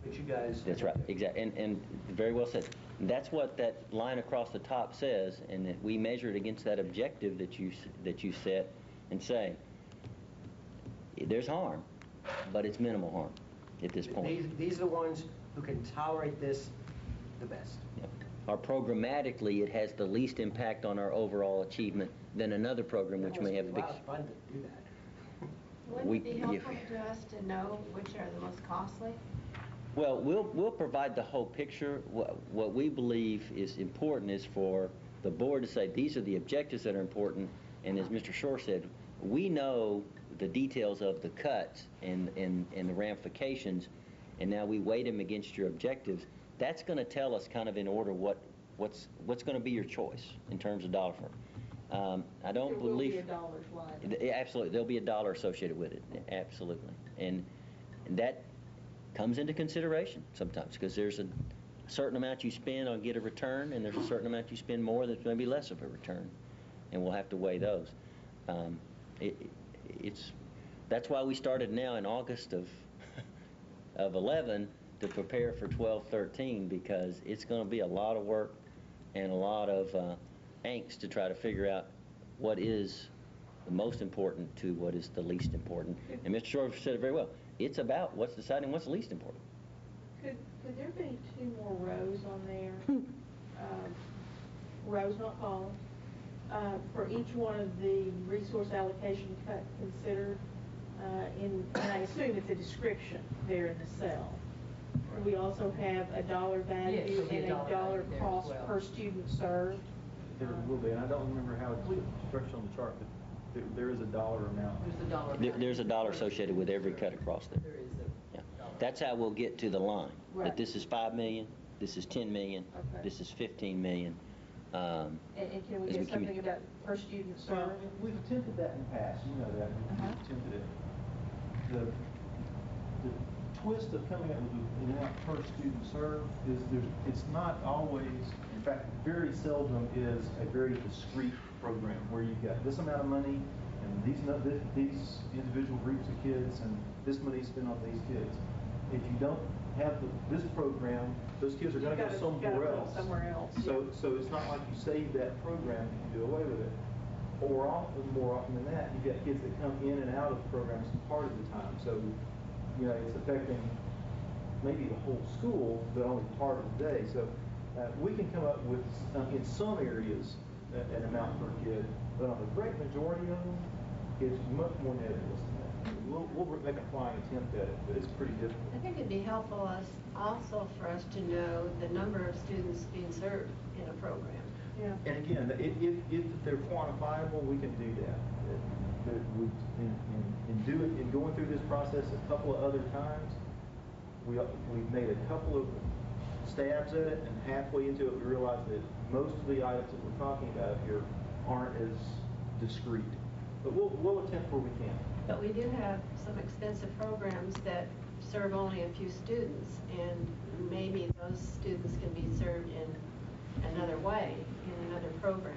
but you guys... That's right, exactly, and very well said. That's what that line across the top says, and that we measure it against that objective that you set and say, there's harm, but it's minimal harm at this point. These are the ones who can tolerate this the best. Yep. Or programmatically, it has the least impact on our overall achievement than another program which may have a big... That must be a lot of fun to do that. Wouldn't it be helpful to us to know which are the most costly? Well, we'll provide the whole picture. What we believe is important is for the board to say these are the objectives that are important, and as Mr. Shore said, we know the details of the cuts and the ramifications, and now we weight them against your objectives. That's going to tell us kind of in order what's going to be your choice in terms of dollar for. I don't believe... There will be a dollar's line. Absolutely, there'll be a dollar associated with it, absolutely. And that comes into consideration sometimes, because there's a certain amount you spend on get a return, and there's a certain amount you spend more that's going to be less of a return, and we'll have to weigh those. That's why we started now in August of 11 to prepare for 12-13, because it's going to be a lot of work and a lot of angst to try to figure out what is the most important to what is the least important. And Mr. Shore said it very well. It's about what's deciding what's the least important. Could there be 2 more rows on there? Rows, not columns, for each one of the resource allocation cut considered, and I assume it's a description there in the cell. We also have a dollar value Yes, there'll be and a a dollar dollar value there as cost well. per student served. There will be, and I don't remember how it's structured on the chart, but there is a dollar amount. There's a dollar. There's a dollar associated with every cut across there. There is a Yeah. dollar. That's how we'll get to the line. Right. That this is $5 million, this is $10 million, Okay. this is $15 million. And can we as get something commu- about per student Well, served? we've attempted that in the past, you know that, we've attempted it. The twist of coming up with an amount per student served is it's not always, in fact, very seldom is a very discrete program where you've got this amount of money and these individual groups of kids and this money spent on these kids. If you don't have this program, those kids are going to go somewhere else. Somewhere else. So it's not like you save that program and you do away with it. Or more often than that, you've got kids that come in and out of the programs part of the time. So, you know, it's affecting maybe the whole school, but only part of the day. So we can come up with, in some areas, an amount per kid, but on the great majority of them, it's much more nebulous than that. We'll make a flying attempt at it, but it's pretty difficult. I think it'd be helpful also for us to know the number of students being served in a program. Yeah. And again, if they're quantifiable, we can do that. In going through this process a couple of other times, we've made a couple of stabs at it, and halfway into it, we realized that most of the items that we're talking about here aren't as discrete. But we'll attempt where we can. But we do have some expensive programs that serve only a few students, and maybe those students can be served in another way, in another program.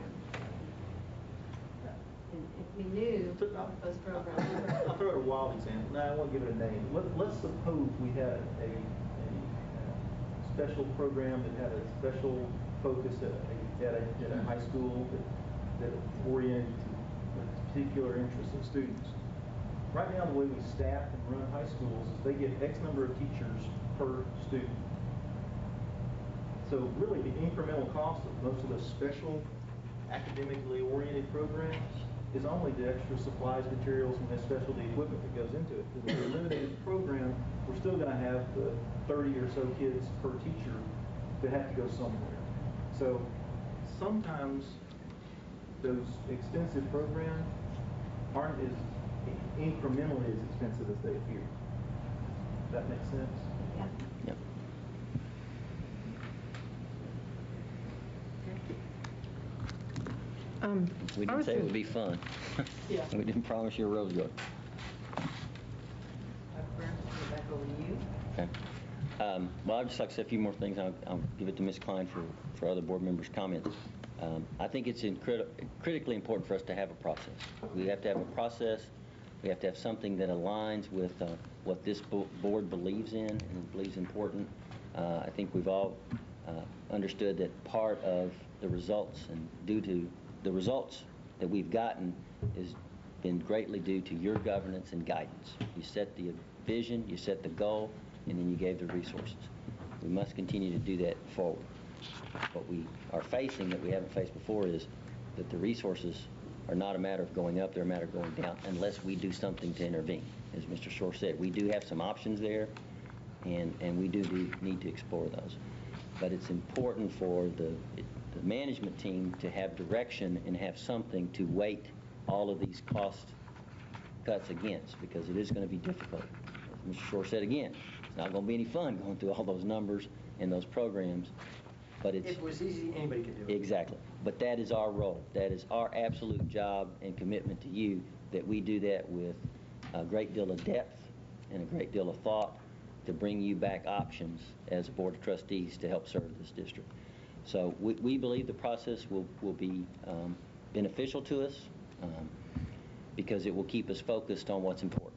And if we knew what those programs I'll throw out a wild example. Now, I won't give it a name. Let's suppose we had a special program that had a special focus at a high school that oriented to a particular interest of students. Right now, the way we staff and run high schools is they get X number of teachers per student. So really, the incremental cost of most of those special academically oriented programs is only the extra supplies, materials, and the specialty equipment that goes into it. If we eliminated the program, we're still going to have the 30 or so kids per teacher that have to go somewhere. So sometimes those expensive programs aren't as incrementally as expensive as they appear. Does that make sense? Yeah. Yep. We didn't say it would be fun. Yeah. We didn't promise you a rose garden. Back over to you. Okay. Well, I'd just like to say a few more things. I'll give it to Ms. Klein for other board members' comments. I think it's critically important for us to have a process. We have to have a process. We have to have something that aligns with what this board believes in and believes important. I think we've all understood that part of the results and due to the results that we've gotten has been greatly due to your governance and guidance. You set the vision, you set the goal, and then you gave the resources. We must continue to do that forward. What we are facing that we haven't faced before is that the resources are not a matter of going up, they're a matter of going down, unless we do something to intervene. As Mr. Shore said, we do have some options there, and we do need to explore those. But it's important for the management team to have direction and have something to weight all of these cost cuts against, because it is going to be difficult. As Mr. Shore said again, it's not going to be any fun going through all those numbers and those programs but it's... If it was easy, anybody could do it. Exactly. But that is our role. That is our absolute job and commitment to you, that we do that with a great deal of depth and a great deal of thought to bring you back options as a Board of Trustees to help serve this district. So we believe the process will be beneficial to us because it will keep us focused on what's important.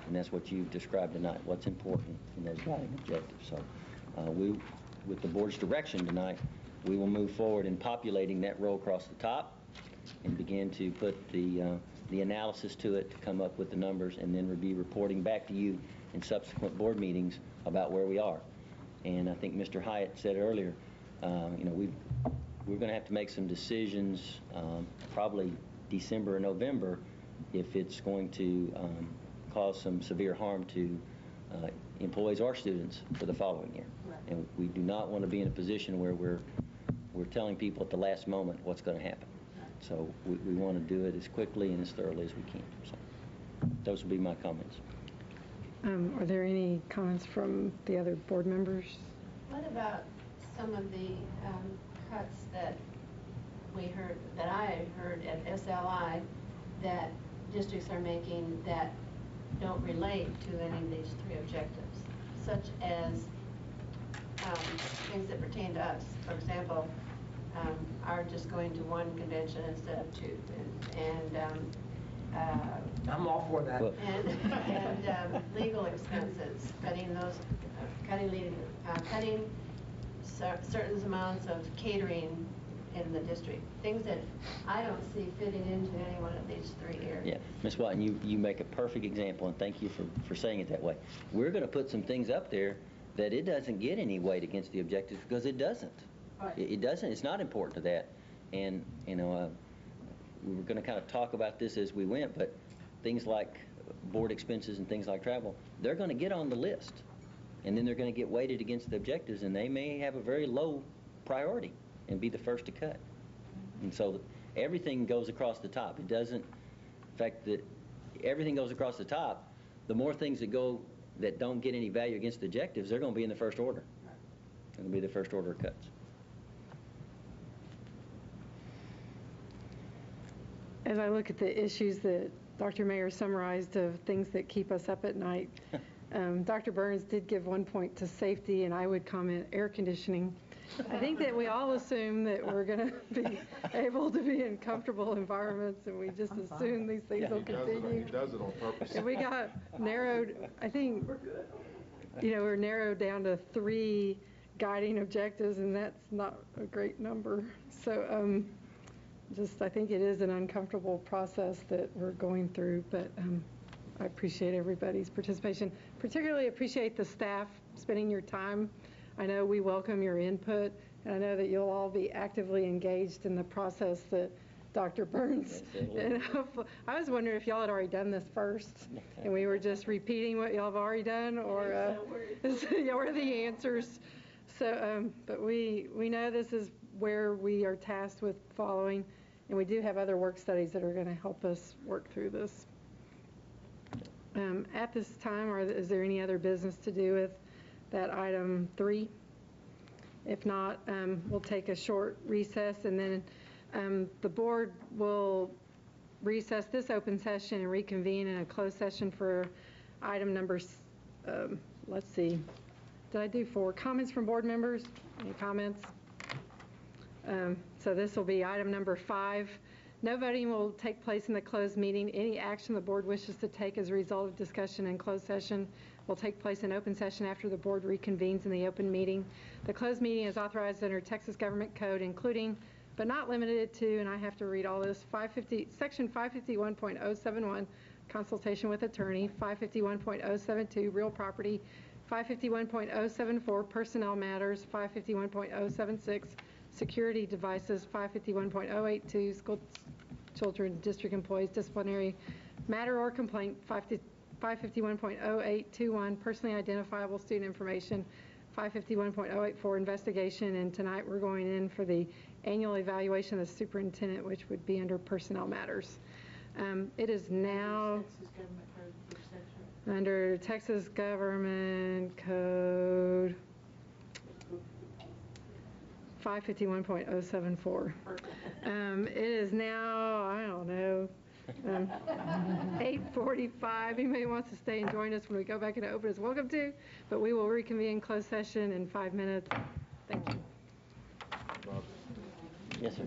And that's what you've described tonight, what's important in those guiding objectives. So with the board's direction tonight, we will move forward in populating that row across the top and begin to put the analysis to it to come up with the numbers, and then we'll be reporting back to you in subsequent board meetings about where we are. And I think Mr. Hyatt said earlier, we're going to have to make some decisions probably December or November if it's going to cause some severe harm to employees or students for the following year. Right. And we do not want to be in a position where we're telling people at the last moment what's going to happen. Right. So we want to do it as quickly and as thoroughly as we can. So those will be my comments. Are there any comments from the other board members? What about some of the cuts that I heard at SLI that districts are making that don't relate to any of these three objectives, such as things that pertain to us? For example, our just going to one convention instead of two, I'm all for that. and legal expenses, cutting certain amounts of catering in the district, things that I don't see fitting into any one of these three areas. Yeah, Ms. Watton, you make a perfect example, and thank you for saying it that way. We're going to put some things up there that it doesn't get any weight against the objectives because it doesn't. Right. It doesn't. It's not important to that. And, we were going to kind of talk about this as we went, but things like board expenses and things like travel, they're going to get on the list. And then they're going to get weighted against the objectives, and they may have a very low priority and be the first to cut. And so everything goes across the top. It doesn't, in fact, everything goes across the top. The more things that don't get any value against the objectives, they're going to be in the first order. They're going to be the first order of cuts. As I look at the issues that Dr. Mayer summarized of things that keep us up at night, Dr. Burns did give one point to safety, and I would comment air conditioning. I think that we all assume that we're going to be able to be in comfortable environments, and we just assume these things will continue. He does it on purpose. And we got narrowed, I think, we're narrowed down to 3 guiding objectives, and that's not a great number. So I think it is an uncomfortable process that we're going through, but I appreciate everybody's participation. Particularly appreciate the staff spending your time. I know we welcome your input, and I know that you'll all be actively engaged in the process that Dr. Burns. And I was wondering if y'all had already done this first, and we were just repeating what y'all have already done, or what are the answers? So, but we know this is where we are tasked with following, and we do have other work studies that are going to help us work through this. At this time, is there any other business to do with that item 3? If not, we'll take a short recess, and then the board will recess this open session and reconvene in a closed session for item number, let's see, did I do 4? Comments from board members? Any comments? So this will be item number 5. No voting will take place in the closed meeting. Any action the board wishes to take as a result of discussion in closed session will take place in open session after the board reconvenes in the open meeting. The closed meeting is authorized under Texas Government Code, including, but not limited to, and I have to read all this, Section 551.071, consultation with attorney, 551.072, real property, 551.074, personnel matters, 551.076, security devices, 551.082, school children, district employees, disciplinary matter or complaint, 551.0821, personally identifiable student information, 551.084, investigation, and tonight we're going in for the annual evaluation of the superintendent, which would be under personnel matters. It is now under Texas Government Code. 551.074. It is now, I don't know, 8:45. Anybody wants to stay and join us when we go back into open is welcome to, but we will reconvene closed session in 5 minutes. Thank you. Yes, sir.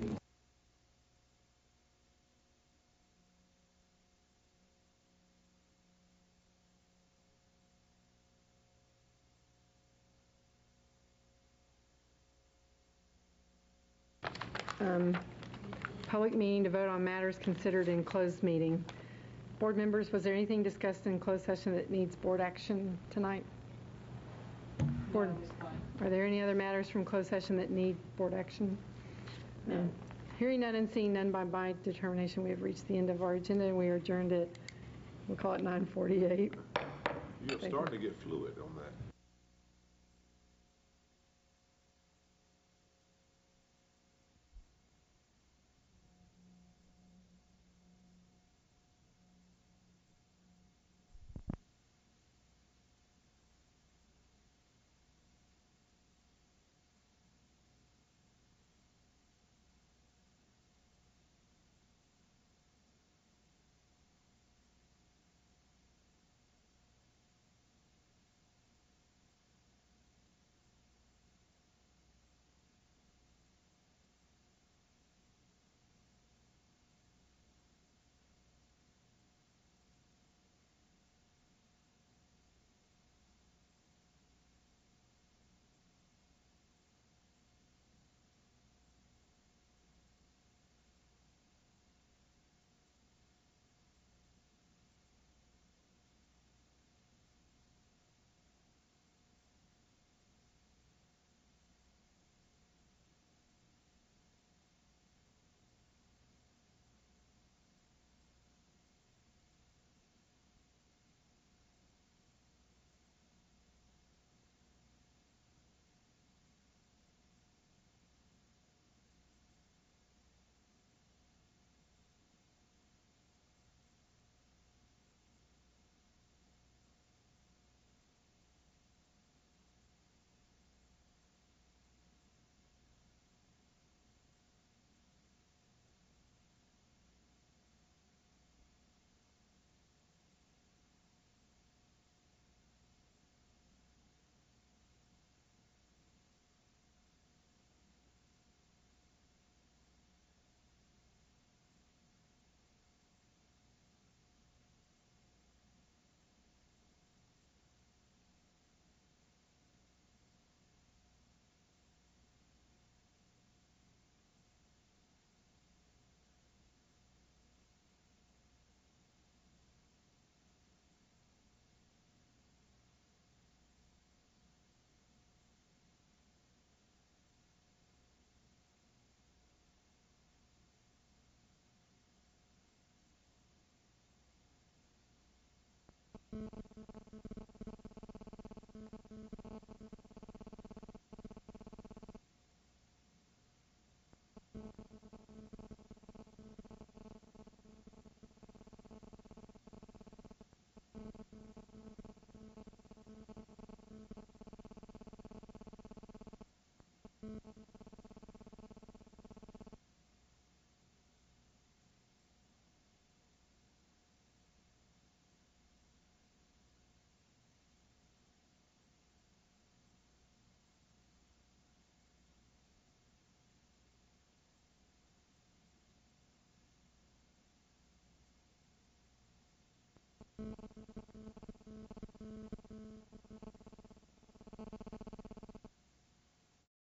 Public meeting to vote on matters considered in closed meeting. Board members, was there anything discussed in closed session that needs board action tonight? Board, are there any other matters from closed session that need board action? No. Hearing none and seeing none, by my determination, we have reached the end of our agenda and we are adjourned at, we'll call it 9:48. You're starting to get fluid on that.